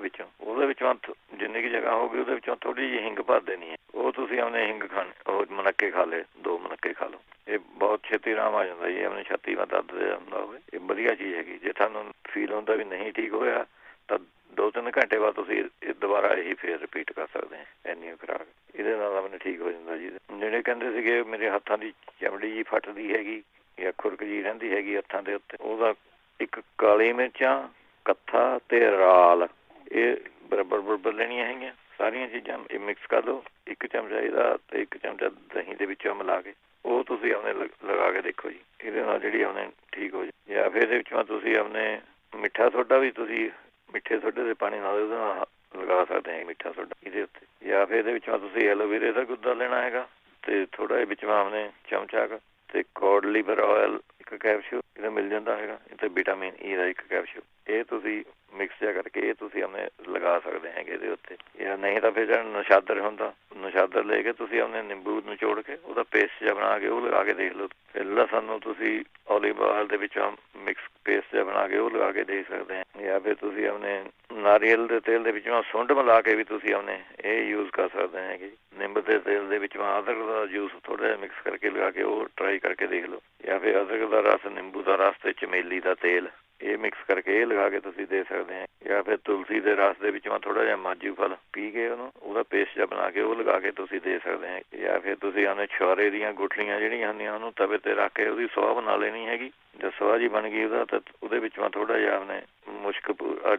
ਵਿੱਚੋਂ ਜਿੰਨੀ ਕੁ ਜਗ੍ਹਾ ਹੋਊਗੀ ਉਹਦੇ ਵਿੱਚੋਂ ਥੋੜੀ ਜਿਹੀ ਹਿੰਗ ਭਰ ਦੇਣੀ ਹੈ। ਉਹ ਤੁਸੀਂ ਆਪਣੇ ਹਿੰਗ ਖਾਣੇ, ਉਹ ਮਨੱਕੇ ਖਾ ਲਏ, 2 ਮਨੱਕੇ ਖਾ ਲਓ। ਇਹ ਬਹੁਤ ਛੇਤੀ ਆਰਾਮ ਆ ਜਾਂਦਾ ਜੀ ਆਪਣੇ ਛਾਤੀ ਦਾ ਦਰਦ ਹੁੰਦਾ ਹੋਵੇ। ਇਹ ਵਧੀਆ ਚੀਜ਼ ਹੈਗੀ। ਜੇ ਤੁਹਾਨੂੰ ਫੀਲ ਹੁੰਦਾ ਵੀ ਨਹੀਂ ਠੀਕ ਹੋਇਆ ਤਾਂ 2-3 ਘੰਟੇ ਬਾਅਦ ਤੁਸੀਂ ਇਹ ਦੁਬਾਰਾ ਇਹੀ ਫੇਰ ਰਿਪੀਟ ਕਰ ਸਕਦੇ ਆ। ਇੰਨੀ ਖੁਰਾਕ ਇਹਦੇ ਨਾਲ ਆਪਣੇ ਠੀਕ ਹੋ ਜਾਂਦਾ ਜੀ। ਜਿਹੜੇ ਕਹਿੰਦੇ ਸੀਗੇ ਮੇਰੇ ਹੱਥਾਂ ਦੀ ਚਮੜੀ ਜੀ ਫੱਟਦੀ ਹੈਗੀ ਜਾਂ ਖੁਰਕ ਜੀ ਰਹਿੰਦੀ ਹੈਗੀ ਹੱਥਾਂ ਦੇ ਉੱਤੇ, ਉਹਦਾ ਇੱਕ ਕਾਲੀ ਮਿਰਚਾਂ, ਕੱਥਾ ਤੇ ਰਾਲ, ਇਹ ਬਰਾਬਰ ਲੈਣੀਆਂ ਹੈਗੀਆਂ ਸਾਰੀਆਂ ਚੀਜ਼ਾਂ। ਇਹ ਮਿਕਸ ਕਰ ਲਓ, 1 ਚਮਚਾ ਇਹਦਾ ਤੇ 1 ਚਮਚਾ ਦਹੀਂ ਦੇ ਵਿੱਚੋਂ ਮਿਲਾ ਕੇ ਉਹ ਤੁਸੀਂ ਆਪਣੇ ਲਗਾ ਕੇ ਦੇਖੋ ਜੀ। ਇਹਦੇ ਨਾਲ ਜਿਹੜੀ ਆਪਣੇ ਠੀਕ ਹੋ ਜਾਏ। ਜਾਂ ਫਿਰ ਇਹਦੇ ਵਿੱਚੋਂ ਤੁਸੀਂ ਆਪਣੇ ਮਿੱਠਾ ਸੋਡਾ ਵੀ ਤੁਸੀਂ ਮਿੱਠੇ ਸੋਡੇ ਦੇ ਪਾਣੀ ਨਾਲ ਉਹਦੇ ਨਾਲ ਲਗਾ ਸਕਦੇ ਹਾਂ ਮਿੱਠਾ ਸੋਡਾ ਇਹਦੇ ਉੱਤੇ। ਜਾਂ ਫਿਰ ਇਹਦੇ ਵਿੱਚੋਂ ਤੁਸੀਂ ਐਲੋਵੇਰੇ ਦਾ ਗੁੱਦਾ ਲੈਣਾ ਹੈਗਾ ਤੇ ਥੋੜਾ ਜਿਹਾ ਵਿੱਚੋਂ ਆਪਣੇ ਚਮਚਾ ਤੇ ਕੋਡ ਲਿਵਰ ਆਇਲ 1 ਕੈਪਸੂਲ ਇਹਦਾ ਮਿਲ ਜਾਂਦਾ ਹੈਗਾ। ਤੇ ਵਿਟਾਮਿਨ ਈ ਦਾ 1 ਕੈਪਸੂਲ। ਇਹ ਤੁਸੀਂ ਮਿਕਸ ਜਿਹਾ ਕਰਕੇ ਇਹ ਤੁਸੀਂ ਆਪਣੇ ਲਗਾ ਸਕਦੇ ਹੈਗੇ ਇਹਦੇ ਉੱਤੇ। ਜਾਂ ਨਹੀਂ ਤਾਂ ਫਿਰ ਜਿਹੜਾ ਨਸ਼ਾਦਰ ਹੁੰਦਾ, ਨਸ਼ਾਦਰ ਲੈ ਕੇ ਤੁਸੀਂ ਆਪਣੇ ਨਿੰਬੂ ਨਿਚੋੜ ਕੇ ਉਹਦਾ ਪੇਸਟ ਜਿਹਾ ਬਣਾ ਕੇ ਉਹ ਲਗਾ ਕੇ ਦੇਖ ਲਓ। ਫਿਰ ਲਸਣ ਨੂੰ ਤੁਸੀਂ ਓਲੀਵ ਆਇਲ ਦੇ ਵਿੱਚੋਂ ਮਿਕਸ ਪੇਸਟ ਜਿਹਾ ਬਣਾ ਕੇ ਉਹ ਲਗਾ ਕੇ ਦੇਖ ਸਕਦੇ ਆ। ਜਾਂ ਫਿਰ ਤੁਸੀਂ ਆਪਣੇ ਨਾਰੀਅਲ ਦੇ ਤੇਲ ਦੇ ਵਿੱਚੋਂ ਸੁੰਡ ਮਿਲਾ ਕੇ ਵੀ ਤੁਸੀਂ ਆਪਣੇ ਇਹ ਯੂਜ਼ ਕਰ ਸਕਦੇ ਹੈਗੇ। ਨਿੰਬ ਦੇ ਤੇਲ ਦੇ ਵਿੱਚੋਂ ਅਦਰਕ ਦਾ ਜੂਸ ਥੋੜਾ ਜਿਹਾ ਮਿਕਸ ਕਰਕੇ ਲਗਾ ਕੇ ਉਹ ਟਰਾਈ ਕਰਕੇ ਦੇਖ ਲਓ। ਜਾਂ ਫਿਰ ਅਦਰਕ ਦਾ ਰਸ, ਨਿੰਬੂ ਦਾ ਰਸ ਤੇ ਚਮੇਲੀ ਦਾ ਤੇਲ ਇਹ ਮਿਕਸ ਕਰਕੇ ਇਹ ਲਗਾ ਕੇ ਤੁਸੀਂ ਦੇ ਸਕਦੇ ਆ। ਜਾਂ ਫਿਰ ਤੁਲਸੀ ਦੇ ਰਸ ਦੇ ਵਿੱਚੋਂ ਥੋੜਾ ਜਿਹਾ ਮਾਜੂ ਫਲ ਪੀ ਕੇ ਉਹਦਾ ਪੇਸਟ ਜਿਹਾ ਬਣਾ ਕੇ ਉਹ ਲਗਾ ਕੇ ਤੁਸੀਂ ਦੇ ਸਕਦੇ ਆ। ਜਾਂ ਫਿਰ ਤੁਸੀਂ ਆਪਣੇ ਛੁਹਾਰੇ ਦੀਆਂ ਗੁਠਲੀਆਂ ਜਿਹੜੀਆਂ ਹੁੰਦੀਆਂ ਉਹਨੂੰ ਤਵੇ ਤੇ ਰੱਖ ਕੇ ਉਹਦੀ ਸਵਾਹ ਬਣਾ ਲੈਣੀ ਹੈਗੀ। ਜਦ ਸਵਾਹ ਜੀ ਬਣ ਗਈ ਉਹਦਾ ਤਾਂ ਉਹਦੇ ਵਿੱਚੋਂ ਥੋੜਾ ਜਿਹਾ ਆਪਣੇ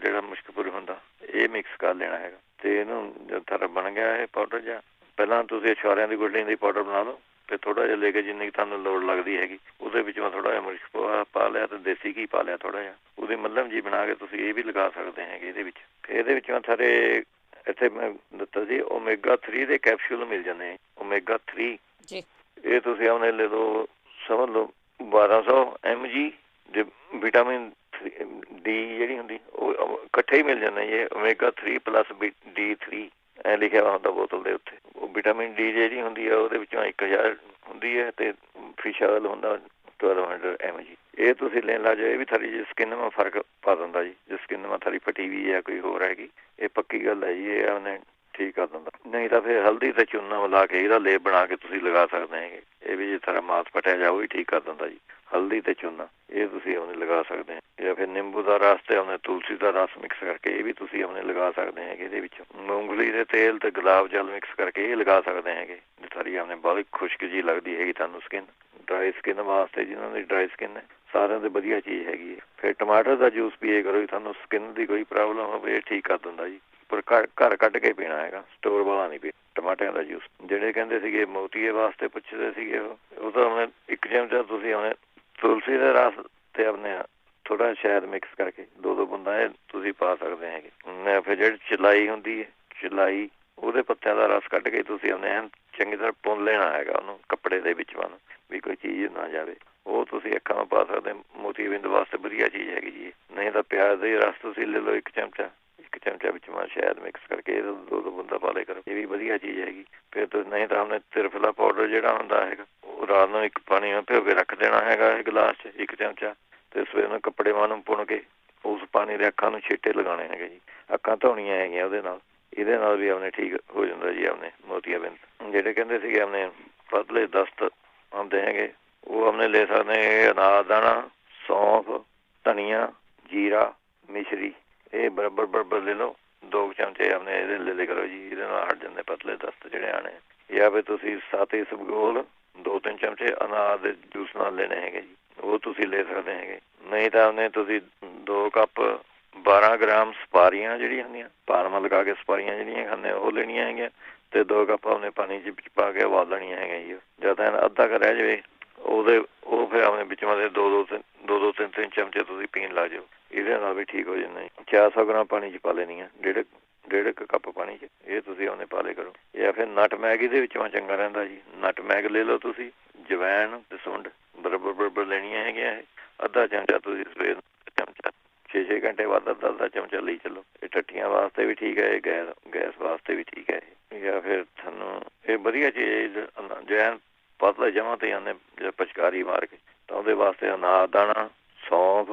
ਜਿਹੜਾ ਮੁਸ਼ਕਪੁਰ ਹੁੰਦਾ ਇਹ ਮਿਕਸ ਕਰ ਲੈਣਾ ਹੈਗਾ। ਤੇ ਇਹਨੂੰ ਜਦ ਥਰ ਬਣ ਗਿਆ ਇਹ ਪਾਊਡਰ ਜਿਹਾ, ਪਹਿਲਾਂ ਤੁਸੀਂ ਛੁਹਾਰਿਆਂ ਦੀ ਗੁਠਲੀਆਂ ਦੀ ਪਾਊਡਰ ਬਣਾ ਲਓ। ਫਿਰ ਥੋੜਾ ਜਿਹਾ ਲੈ ਕੇ ਜਿੰਨੀ ਤੁਹਾਨੂੰ ਲੋੜ ਲੱਗਦੀ ਹੈਗੀ ਉਹਦੇ ਵਿੱਚ ਮੈਂ ਥੋੜਾ ਜਿਹਾ ਮਿਰਚ ਪਾ ਲਿਆ ਤੇ ਦੇਸੀ ਘੀ ਪਾ ਲਿਆ ਥੋੜਾ ਜਿਹਾ, ਉਹਦੀ ਮੱਲਮ ਜੀ ਬਣਾ ਕੇ ਤੁਸੀਂ ਇਹ ਵੀ ਲਗਾ ਸਕਦੇ ਹੈਗੇ ਇਹਦੇ ਵਿੱਚ। ਫਿਰ ਇਹਦੇ ਵਿੱਚ ਮੈਂ ਸਾਰੇ ਇੱਥੇ ਮੈਂ ਦਿੱਤਾ ਸੀ ਓਮੇਗਾ 3 ਦੇ ਕੈਪਸੂਲ ਮਿਲ ਜਾਂਦੇ। ਓਮੇਗਾ 3 ਜੀ ਇਹ ਤੁਸੀਂ ਆਪਣੇ ਲੈ ਲਓ, ਸਮਝ ਲਓ 1200 mg ਦੇ ਵਿਟਾਮਿਨ ਡੀ ਜਿਹੜੀ ਹੁੰਦੀ ਉਹ ਇਕੱਠੇ ਹੀ ਮਿਲ ਜਾਂਦੇ ਜੀ। ਓਮੇਗਾ 3 ਪਲੱਸ D3 ਐ ਲਿਖਿਆ ਹੁੰਦਾ ਬੋਤਲ ਦੇ ਉੱਤੇ। ਉਹ ਵਿਟਾਮਿਨ ਡੀ ਜਿਹੜੀ ਹੁੰਦੀ ਹੈ ਉਹਦੇ ਵਿੱਚੋਂ 1000 ਹੁੰਦੀ ਹੈ ਤੇ ਫਿਸ਼ ਆਇਲ ਹੁੰਦਾ 1200 mg। ਇਹ ਤੁਸੀਂ ਲੈਣ ਲੱਗ ਜਾਓ, ਇਹ ਵੀ ਥੋੜੀ ਜਿਹੀ ਸਕਿਨ ਮਾ ਫਰਕ ਪਾ ਦਿੰਦਾ ਜੀ। ਜੇ ਸਕਿਨ ਮਾ ਥੋੜੀ ਫਟੀ ਵੀ ਹੈ ਕੋਈ ਹੋਰ ਹੈਗੀ, ਇਹ ਪੱਕੀ ਗੱਲ ਹੈ ਜੀ, ਇਹ ਉਹਨੇ ਠੀਕ ਕਰ ਦਿੰਦਾ। ਨਹੀਂ ਤਾਂ ਫਿਰ ਹਲਦੀ ਤੇ ਚੂਨਾ ਮਿਲਾ ਕੇ ਇਹਦਾ ਲੇਪ ਬਣਾ ਕੇ ਤੁਸੀਂ ਲਗਾ ਸਕਦੇ ਹੈਗੇ। ਇਹ ਵੀ ਜੇ ਥੋੜਾ ਮਾਸ ਫਟਿਆ ਜਾ ਉਹ ਵੀ ਠੀਕ ਕਰ ਦਿੰਦਾ ਜੀ। ਹਲਦੀ ਤੇ ਚੂਨਾ ਇਹ ਤੁਸੀਂ ਉਹਨੇ ਲਗਾ ਸਕਦੇ ਹੋ। ਜਾਂ ਫਿਰ ਨਿੰਬੂ ਦਾ ਰਸ ਤੇ ਉਹਨੇ ਤੁਲਸੀ ਦਾ ਰਸ ਮਿਕਸ ਕਰਕੇ ਇਹ ਵੀ ਤੁਸੀਂ ਉਹਨੇ ਲਗਾ ਸਕਦੇ ਹੈਗੇ। ਇਹਦੇ ਵਿੱਚ ਮੂੰਗਫਲੀ ਦੇ ਤੇਲ ਤੇ ਗੁਲਾਬ ਜਲ ਮਿਕਸ ਕਰਕੇ ਇਹ ਲਗਾ ਸਕਦੇ ਹੈਗੇ। ਜੇ ਸਾਰੀ ਆਪਣੇ ਬਹੁਤ ਖੁਸ਼ਕ ਜੀ ਲੱਗਦੀ ਹੈਗੀ ਤੁਹਾਨੂੰ ਸਕਿਨ, ਡਰਾਈ ਸਕਿਨ ਵਾਸਤੇ ਜਿਹਨਾਂ ਦੀ ਡਰਾਈ ਸਕਿਨ ਹੈ ਸਾਰਿਆਂ ਦੇ ਵਧੀਆ ਚੀਜ਼ ਹੈਗੀ ਹੈ। ਫਿਰ ਟਮਾਟਰ ਦਾ ਜੂਸ ਪੀਏ ਕਰੋ ਜੀ, ਤੁਹਾਨੂੰ ਸਕਿਨ ਦੀ ਕੋਈ ਪ੍ਰੋਬਲਮ ਹੋਵੇ ਇਹ ਠੀਕ ਕਰ ਦਿੰਦਾ ਜੀ। ਪਰ ਘਰ ਕੱਢ ਕੇ ਪੀਣਾ ਹੈਗਾ, ਸਟੋਰ ਵਾਲਾ ਨਹੀਂ ਪੀਣਾ ਟਮਾਟਿਆਂ ਦਾ ਜੂਸ। ਜਿਹੜੇ ਕਹਿੰਦੇ ਸੀਗੇ ਮੋਤੀਏ ਵਾਸਤੇ ਪੁੱਛਦੇ ਸੀਗੇ ਉਹ ਤਾਂ ਉਹਨੇ 1 ਚਮਚਾ ਤੁਸੀਂ ਉਹਨੇ ਤੁਲਸੀ ਦੇ ਰਸ ਤੇ ਆਪਣੇ ਥੋੜਾ ਸ਼ਹਿਦ ਮਿਕਸ ਕਰਕੇ 2 ਬੂੰਦਾਂ ਇਹ ਤੁਸੀਂ ਪਾ ਸਕਦੇ ਹੈਗੇ। ਫਿਰ ਜਿਹੜੀ ਚਲਾਈ ਹੁੰਦੀ ਹੈ, ਚਲਾਈ ਉਹਦੇ ਪੱਤਿਆਂ ਦਾ ਰਸ ਕੱਢ ਕੇ ਤੁਸੀਂ ਆਪਣੇ ਐਨ ਚੰਗੀ ਤਰ੍ਹਾਂ ਪੁੰਨ ਲੈਣਾ ਹੈਗਾ ਉਹਨੂੰ ਕੱਪੜੇ ਦੇ ਵਿੱਚ ਵੀ ਕੋਈ ਚੀਜ਼ ਨਾ ਜਾਵੇ। ਉਹ ਤੁਸੀਂ ਅੱਖਾਂ ਨੂੰ ਪਾ ਸਕਦੇ। ਮੋਤੀਬਿੰਦ ਵਾਸਤੇ ਵਧੀਆ ਚੀਜ਼ ਹੈਗੀ ਜੀ। ਨਹੀਂ ਤਾਂ ਪਿਆਜ਼ ਦੇ ਰਸ ਤੁਸੀਂ ਲੈ ਲਓ 1 ਚਮਚਾ ਵਿੱਚ ਮੈਂ ਸ਼ਹਿਦ ਮਿਕਸ ਕਰਕੇ ਇਹ 2 ਬੂੰਦਾਂ ਪਾ ਲਿਆ ਕਰੋ, ਇਹ ਵੀ ਵਧੀਆ ਚੀਜ਼ ਹੈਗੀ। ਫਿਰ ਤੁਸੀਂ ਨਹੀਂ ਤਾਂ ਉਹਨੇ ਤਿਰਫਲਾ ਪਾਊਡਰ ਜਿਹੜਾ ਹੁੰਦਾ ਹੈਗਾ ਉਹ ਰਾਤ ਨੂੰ ਇੱਕ ਪਾਣੀ ਨਾਲ ਭਿਓ ਕੇ ਰੱਖ ਦੇਣਾ ਹੈਗਾ ਇਹ ਗਲਾਸ 'ਚ 1 ਚਮਚਾ, ਤੇ ਸਵੇਰ ਨੂੰ ਕੱਪੜੇ ਨੂੰ ਪੁਣ ਕੇ ਉਸ ਪਾਣੀ ਦੇ ਅੱਖਾਂ ਨੂੰ ਛਿੱਟੇ ਲਗਾਉਣੇ ਹੈਗੇ ਜੀ। ਅੱਖਾਂ ਧੋਣੀਆਂ ਹੈਗੀਆਂ ਉਹਦੇ ਨਾਲ, ਇਹਦੇ ਨਾਲ ਵੀ ਆਪਣੇ ਠੀਕ ਹੋ ਜਾਂਦਾ ਜੀ ਆਪਣੇ ਮੋਤੀਆਬਿੰਦ। ਜਿਹੜੇ ਕਹਿੰਦੇ ਸੀਗੇ ਆਪਣੇ ਪਤਲੇ ਦਸਤ ਆਉਂਦੇ ਹੈਗੇ ਉਹ ਆਪਣੇ ਲੈ ਸਕਦੇ ਅਨਾਰ ਦਾਣਾ, ਸੌਂਫ, ਧਨੀਆ, ਜੀਰਾ, ਮਿਸ਼ਰੀ ਇਹ ਬਰਾਬਰ ਲੈ ਲਓ। 2 ਚਮਚੇ ਆਪਣੇ ਇਹਦੇ ਲੈ ਲਿਆ ਕਰੋ ਜੀ, ਇਹਦੇ ਨਾਲ ਹਟ ਜਾਂਦੇ ਪਤਲੇ ਦਸਤ ਜਿਹੜੇ ਆਣੇ। ਜਾਂ ਫਿਰ ਤੁਸੀਂ 7 ਇਸਬਗੋਲ 2-3 ਚਮਚੇ ਅਨਾਰ ਦੇ ਜੂਸ ਨਾਲ ਲੈਣੇ ਹੈਗੇ ਜੀ, ਉਹ ਤੁਸੀਂ ਲੈ ਸਕਦੇ ਹੈਗੇ। ਨਹੀਂ ਤਾਂ ਉਹਨੇ ਤੁਸੀਂ 2 ਕੱਪ 12 ਗ੍ਰਾਮ ਸਪਾਰੀਆਂ ਜਿਹੜੀਆਂ ਹੁੰਦੀਆਂ ਪਾਲਮਾ ਲਗਾ ਕੇ ਸਪਾਰੀਆਂ ਜਿਹੜੀਆਂ ਖਾਂਦੇ ਉਹ ਲੈਣੀਆਂ ਹੈਗੀਆਂ ਤੇ 2 ਕੱਪ ਆਪਣੇ ਪਾਣੀ 'ਚ ਵਿੱਚ ਪਾ ਕੇ ਉਬਾਲ ਲੈਣੀਆਂ ਹੈਗੀਆਂ ਜੀ। ਜਦ ਅੱਧਾ ਕੁ ਰਹਿ ਜਾਵੇ ਉਹ ਫਿਰ ਆਪਣੇ ਵਿੱਚੋਂ ਦੇ 2-3 ਚਮਚੇ ਤੁਸੀਂ ਪੀਣ ਲੱਗ ਜਾਓ, ਇਹਦੇ ਨਾਲ ਵੀ ਠੀਕ ਹੋ ਜਾਂਦਾ ਜੀ। 400 ਗ੍ਰਾਮ ਪਾਣੀ 'ਚ ਪਾ ਲੈਣੀ ਹੈ, ਡੇਢ ਕੱਪ ਪਾਣੀ 'ਚ ਇਹ ਤੁਸੀਂ ਉਹਨੇ ਪਾ ਲਿਆ ਕਰੋ। ਜਾਂ ਫਿਰ ਨਟਮੈਗ ਇਹਦੇ ਵਿੱਚੋਂ ਚੰਗਾ ਰਹਿੰਦਾ ਜੀ। ਨਟਮੈਗ ਲੈ ਲਓ ਤੁਸੀਂ, ਜਵੈਣ ਤੇ ਸੁੰਡ ਲੈਣੀਆਂ ਹੈਗੀਆਂ ਇਹ। ਅੱਧਾ ਚਮਚਾ ਤੁਸੀਂ ਸਵੇਰ ਨੂੰ, ਚਮਚਾ 6 ਘੰਟੇ ਬਾਅਦ ਅੱਧਾ ਚਮਚਾ ਲਈ ਚੱਲੋ। ਇਹ ਟੱਟੀਆਂ ਵਾਸਤੇ ਵੀ ਠੀਕ ਹੈ, ਇਹ ਗੈਸ ਵਾਸਤੇ ਵੀ ਠੀਕ ਹੈ ਇਹ। ਜਾਂ ਫਿਰ ਤੁਹਾਨੂੰ ਇਹ ਵਧੀਆ ਚੀਜ਼ ਜੈਨ ਪਤਲਾ ਜਮਾਂ ਤੇ ਆਉਂਦੇ ਜੇ ਪਚਕਾਰੀ ਮਾਰ ਕੇ, ਤਾਂ ਉਹਦੇ ਵਾਸਤੇ ਅਨਾਜ ਦਾਣਾ, ਸੌਂਫ,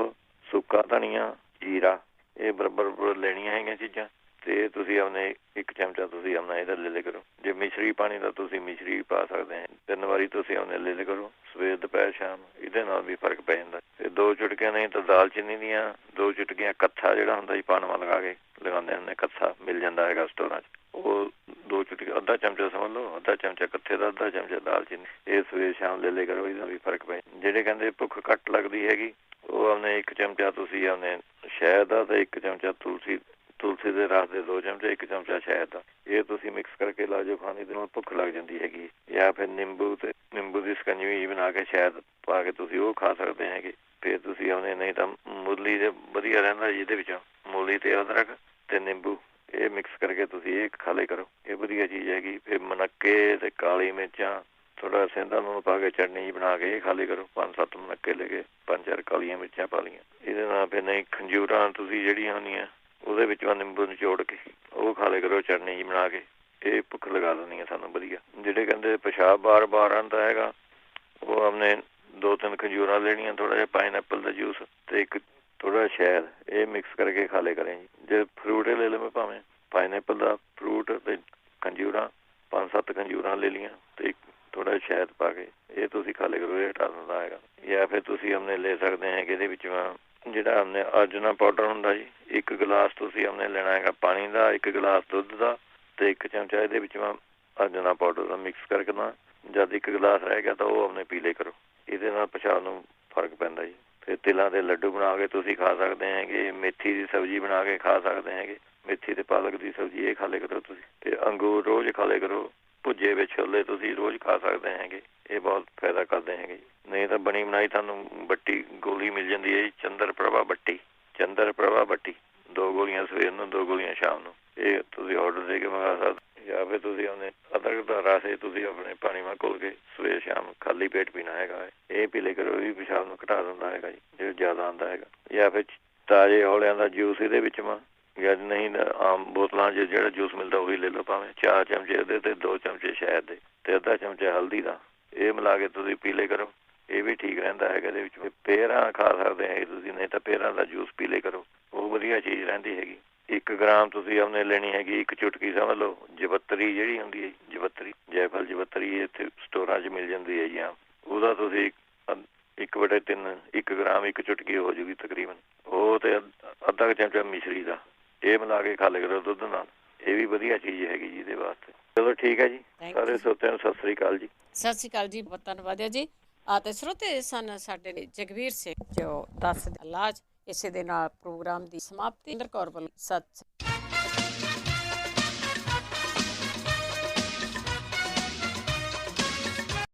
ਸੁੱਕਾ ਧਨੀਆ, ਜੀਰਾ, ਇਹ ਬਰਾਬਰ ਲੈਣੀਆਂ ਹੈਗੀਆਂ ਚੀਜ਼ਾਂ। ਤੇ ਤੁਸੀਂ ਆਪਣੇ 1 ਚਮਚਾ ਤੁਸੀਂ ਆਪਣਾ ਇਹਦਾ ਲੈ ਲਿਆ ਕਰੋ। ਜੇ ਮਿਸ਼ਰੀ ਪਾਣੀ ਦਾ ਤੁਸੀਂ ਮਿਸ਼ਰੀ ਪਾ ਸਕਦੇ ਹੋ। 3 ਵਾਰੀ ਤੁਸੀਂ ਆਪਣੇ ਲੈ ਲਿਆ ਕਰੋ, ਸਵੇਰ ਦੁਪਹਿਰ ਸ਼ਾਮ। ਇਹਦੇ ਨਾਲ ਵੀ ਫਰਕ ਪੈ ਜਾਂਦਾ। ਤੇ 2 ਚੁਟਕੀਆਂ ਨਹੀਂ ਤਾਂ ਦਾਲਚੀਨੀ ਦੀਆਂ 2 ਚੁਟਕੀਆਂ, ਕੱਥਾ ਜਿਹੜਾ ਹੁੰਦਾ ਜੀ ਪਾਣਵਾ ਲਗਾ ਕੇ ਲਗਾਉਂਦੇ ਹੁੰਦੇ, ਕੱਥਾ ਮਿਲ ਜਾਂਦਾ ਹੈਗਾ ਸਟੋਰਾਂ 'ਚ, ਉਹ 2 ਚੁਟਕੀਆਂ, ਅੱਧਾ ਚਮਚਾ ਸਮਝ ਲਓ, ਅੱਧਾ ਚਮਚਾ ਕੱਥੇ ਦਾ, ਅੱਧਾ ਚਮਚਾ ਦਾਲਚੀਨੀ, ਇਹ ਸਵੇਰ ਸ਼ਾਮ ਲੈ ਲਿਆ ਕਰੋ। ਇਹਦਾ ਵੀ ਫਰਕ ਪੈ। ਜਿਹੜੇ ਕਹਿੰਦੇ ਭੁੱਖ ਘੱਟ ਲੱਗਦੀ ਹੈਗੀ, ਉਹ ਆਪਣੇ 1 ਚਮਚਾ ਤੁਸੀਂ ਆਪਣੇ ਸ਼ਹਿਦ ਦਾ ਤੇ 1 ਚਮਚਾ ਤੁਲਸੀ ਦੇ ਰਸ ਦੇ 2 ਚਮਚੇ, 1 ਚਮਚਾ ਸ਼ਹਿਦ ਦਾ, ਇਹ ਤੁਸੀਂ ਮਿਕਸ ਕਰਕੇ ਲਾ ਜਾਓ ਖਾਣੇ ਦੇ ਨਾਲ, ਭੁੱਖ ਲੱਗ ਜਾਂਦੀ ਹੈਗੀ। ਜਾਂ ਫਿਰ ਨਿੰਬੂ ਦੀ ਸਕੰਜਵੀ ਬਣਾ ਕੇ ਸ਼ਹਿਦ ਪਾ ਕੇ ਤੁਸੀਂ ਉਹ ਖਾ ਸਕਦੇ ਹੈਗੇ। ਫਿਰ ਤੁਸੀਂ ਆਪਣੇ ਨਹੀਂ ਤਾਂ ਮੂਲੀ ਦੇ ਵਧੀਆ ਰਹਿੰਦਾ ਜੀ, ਇਹਦੇ ਵਿੱਚੋਂ ਮੂਲੀ ਤੇ ਅਦਰਕ ਤੇ ਨਿੰਬੂ ਇਹ ਮਿਕਸ ਕਰਕੇ ਤੁਸੀਂ ਇਹ ਖਾ ਲਿਆ ਕਰੋ, ਇਹ ਵਧੀਆ ਚੀਜ਼ ਹੈਗੀ। ਫਿਰ ਮਨੱਕੇ ਤੇ ਕਾਲੀ ਮਿਰਚਾਂ, ਥੋੜਾ ਸੇਂਦਾ ਲੂਣ ਪਾ ਕੇ ਚਟਨੀ ਬਣਾ ਕੇ ਇਹ ਖਾ ਲਿਆ ਕਰੋ। 5-7 ਮਨੱਕੇ ਲੈ ਕੇ 5-4 ਕਾਲੀਆਂ ਮਿਰਚਾਂ ਪਾ ਲਈਆਂ ਇਹਦੇ ਨਾਲ। ਫਿਰ ਨਹੀਂ ਖੰਜੂਰਾਂ ਤੁਸੀਂ ਜਿਹੜੀਆਂ ਹੁੰਦੀਆਂ ਉਹਦੇ ਵਿੱਚੋਂ ਨਿੰਬੂ ਨਿਚੋੜ ਕੇ ਉਹ ਖਾ ਲਿਆ ਕਰੋ ਚਟਨੀ ਜੀ ਬਣਾ ਕੇ, ਇਹ ਭੁੱਖ ਲਗਾ ਦਿੰਦੀਆਂ ਸਾਨੂੰ ਵਧੀਆ। ਜਿਹੜੇ ਕਹਿੰਦੇ ਪਿਸ਼ਾਬ ਬਾਰ ਆਉਂਦਾ ਹੈਗਾ, ਉਹ ਆਪਣੇ 2-3 ਖੰਜੂਰਾਂ ਲੈਣੀਆਂ, ਥੋੜਾ ਜਿਹਾ ਪਾਈਨਐਪਲ ਦਾ ਜੂਸ ਤੇ 1 ਥੋੜਾ ਸ਼ਹਿਦ, ਇਹ ਮਿਕਸ ਕਰਕੇ ਖਾ ਲਿਆ ਕरें ਜੀ। ਜੇ ਫਰੂਟ ਲੈ ਲਵੇਂ ਭਾਵੇਂ ਪਾਈਨਐਪਲ ਦਾ ਫਰੂਟ ਤੇ ਖੰਜੂਰਾਂ, 5-7 ਖੰਜੂਰਾਂ ਲੈ ਲਈਆਂ ਤੇ ਥੋੜਾ ਸ਼ਹਿਦ ਪਾ ਕੇ ਇਹ ਤੁਸੀਂ ਖਾ ਲਿਆ ਕਰੋ, ਇਹ ਹਟਾ ਦਿੰਦਾ ਹੈਗਾ। ਜਾਂ ਫਿਰ ਤੁਸੀਂ ਆਪਣੇ ਲੈ ਸਕਦੇ ਹੈਗੇ ਇਹਦੇ ਵਿੱਚ ਜਿਹੜਾ ਆਪਣੇ ਅਜਵਾਇਣ ਪਾਊਡਰ ਹੁੰਦਾ ਜੀ, 1 ਗਲਾਸ ਤੁਸੀਂ ਆਪਣੇ ਲੈਣਾ ਹੈਗਾ ਪਾਣੀ ਦਾ, 1 ਗਲਾਸ ਦੁੱਧ ਦਾ ਤੇ 1 ਚਮਚਾ ਇਹਦੇ ਵਿੱਚ ਅਜਵਾਇਣ ਪਾਊਡਰ ਦਾ ਮਿਕਸ ਕਰਕੇ ਨਾ, ਜਦ 1 ਗਲਾਸ ਰਹਿ ਗਿਆ ਤਾਂ ਉਹ ਆਪਣੇ ਪੀ ਲਿਆ ਕਰੋ। ਇਹਦੇ ਨਾਲ ਪਿਸ਼ਾਬ ਨੂੰ ਫਰਕ ਪੈਂਦਾ ਜੀ। ਫਿਰ ਤਿਲਾਂ ਦੇ ਲੱਡੂ ਬਣਾ ਕੇ ਤੁਸੀਂ ਖਾ ਸਕਦੇ ਹੈਗੇ। ਮੇਥੀ ਦੀ ਸਬਜ਼ੀ ਬਣਾ ਕੇ ਖਾ ਸਕਦੇ ਹੈਗੇ, ਮੇਥੀ ਤੇ ਪਾਲਕ ਦੀ ਸਬਜ਼ੀ ਇਹ ਖਾ ਲਿਆ ਕਰੋ ਤੁਸੀਂ। ਤੇ ਅੰਗੂਰ ਰੋਜ਼ ਖਾ ਲਿਆ ਕਰੋ। ਭੁੱਜੇ ਵਿੱਚ ਛੋਲੇ ਤੁਸੀਂ ਰੋਜ਼ ਖਾ ਸਕਦੇ ਹੈਗੇ, ਇਹ ਬਹੁਤ ਫਾਇਦਾ ਕਰਦੇ ਹੈਗੇ। ਨਹੀਂ ਤਾਂ ਬਣੀ ਬਣਾਈ ਤੁਹਾਨੂੰ ਬੱਟੀ ਗੋਲੀ ਮਿਲ ਜਾਂਦੀ ਹੈ ਜੀ, ਚੰਦਰ ਪ੍ਰਭਾ ਬੱਟੀ 2 ਗੋਲੀਆਂ ਸਵੇਰ ਨੂੰ, 2 ਗੋਲੀਆਂ ਸ਼ਾਮ ਨੂੰ, ਇਹ ਤੁਸੀਂ ਆਰਡਰ ਦੇ ਕੇ ਮੰਗਾ ਸਕਦੇ। ਜਾਂ ਫਿਰ ਤੁਸੀਂ ਆਪਣੇ ਅਦਰਕ ਦਾ ਰਸ ਤੁਸੀਂ ਆਪਣੇ ਪਾਣੀ ਨਾਲ ਘੋਲ ਕੇ ਸਵੇਰ ਸ਼ਾਮ ਖਾਲੀ ਪੇਟ ਪੀਣਾ ਹੈਗਾ, ਇਹ ਪੀ ਲਿਆ ਕਰੋ। ਇਹ ਵੀ ਪਿਸ਼ਾਬ ਨੂੰ ਘਟਾ ਦਿੰਦਾ ਹੈਗਾ ਜੀ, ਜੇ ਜ਼ਿਆਦਾ ਆਉਂਦਾ ਹੈਗਾ। ਜਾਂ ਫਿਰ ਤਾਜ਼ੇ ਔਲਿਆਂ ਦਾ ਜੂਸ ਇਹਦੇ ਵਿੱਚ ਜਾਂ ਨਹੀਂ ਆਮ ਬੋਤਲਾਂ 'ਚ ਜਿਹੜਾ ਜੂਸ ਮਿਲਦਾ ਉਹੀ ਲੈ ਲਓ, ਭਾਵੇਂ 4 ਚਮਚੇ ਇਹਦੇ ਤੇ 2 ਚਮਚੇ ਸ਼ਹਿਦ ਦੇ ਤੇ ਅੱਧਾ ਚਮਚਾ ਹਲਦੀ ਦਾ, ਇਹ ਮਿਲਾ ਕੇ ਤੁਸੀਂ ਪੀ ਲਿਆ ਕਰੋ, ਇਹ ਵੀ ਠੀਕ ਰਹਿੰਦਾ ਹੈਗਾ। ਇਹਦੇ ਵਿੱਚ ਪੇਰਾਂ ਖਾ ਸਕਦੇ ਹੈਗੇ ਤੁਸੀਂ, ਨਹੀਂ ਤਾਂ ਪੇਰਾਂ ਦਾ ਜੂਸ ਪੀ ਲਿਆ ਕਰੋ, ਉਹ ਵਧੀਆ ਚੀਜ਼ ਰਹਿੰਦੀ ਹੈਗੀ। 1 ਗ੍ਰਾਮ ਤੁਸੀਂ ਆਪਣੇ ਲੈਣੀ ਹੈਗੀ, 1 ਚੁਟਕੀ ਸਮਝ ਲਓ ਜਵੱਤਰੀ ਜਿਹੜੀ ਹੁੰਦੀ ਹੈ, ਜਵੱਤਰੀ ਜੈਫਲ ਜਵੱਤਰੀ ਇੱਥੇ ਸਟੋਰਾਂ 'ਚ ਮਿਲ ਜਾਂਦੀ ਹੈ ਜੀ। ਉਹਦਾ ਤੁਸੀਂ 1/3 1 ਗ੍ਰਾਮ 1 ਚੁਟਕੀ ਹੋ ਜੂਗੀ ਤਕਰੀਬਨ, ਉਹ ਤੇ ਅੱਧਾ ਚਮਚਾ ਮਿਸ਼ਰੀ ਦਾ, ਇਹ ਮਿਲਾ ਕੇ ਖਾ ਲਿਆ ਕਰੋ ਦੁੱਧ ਨਾਲ, ਇਹ ਵੀ ਵਧੀਆ ਚੀਜ਼ ਹੈਗੀ ਜੀ ਇਹਦੇ ਵਾਸਤੇ। ਚਲੋ ਠੀਕ ਹੈ ਜੀ, ਸਾਰੇ ਸਰੋਤਿਆਂ ਨੂੰ ਸਤਿ ਸ੍ਰੀ ਅਕਾਲ ਜੀ। ਸਤਿ ਸ੍ਰੀ ਅਕਾਲ ਜੀ, ਬਹੁਤ ਧੰਨਵਾਦ ਹੈ ਜੀ। ਤੇ ਸਰੋਤੇ ਸਨ ਸਾਡੇ ਜਗਵੀਰ ਸਿੰਘ ਜੋ ਦੱਸ ਇਲਾਜ। ਇਸੇ ਦੇ ਨਾਲ ਪ੍ਰੋਗਰਾਮ ਦੀ ਸਮਾਪਤੀ। ਇੰਦਰ ਕੌਰ ਵੱਲੋਂ ਸਤਿ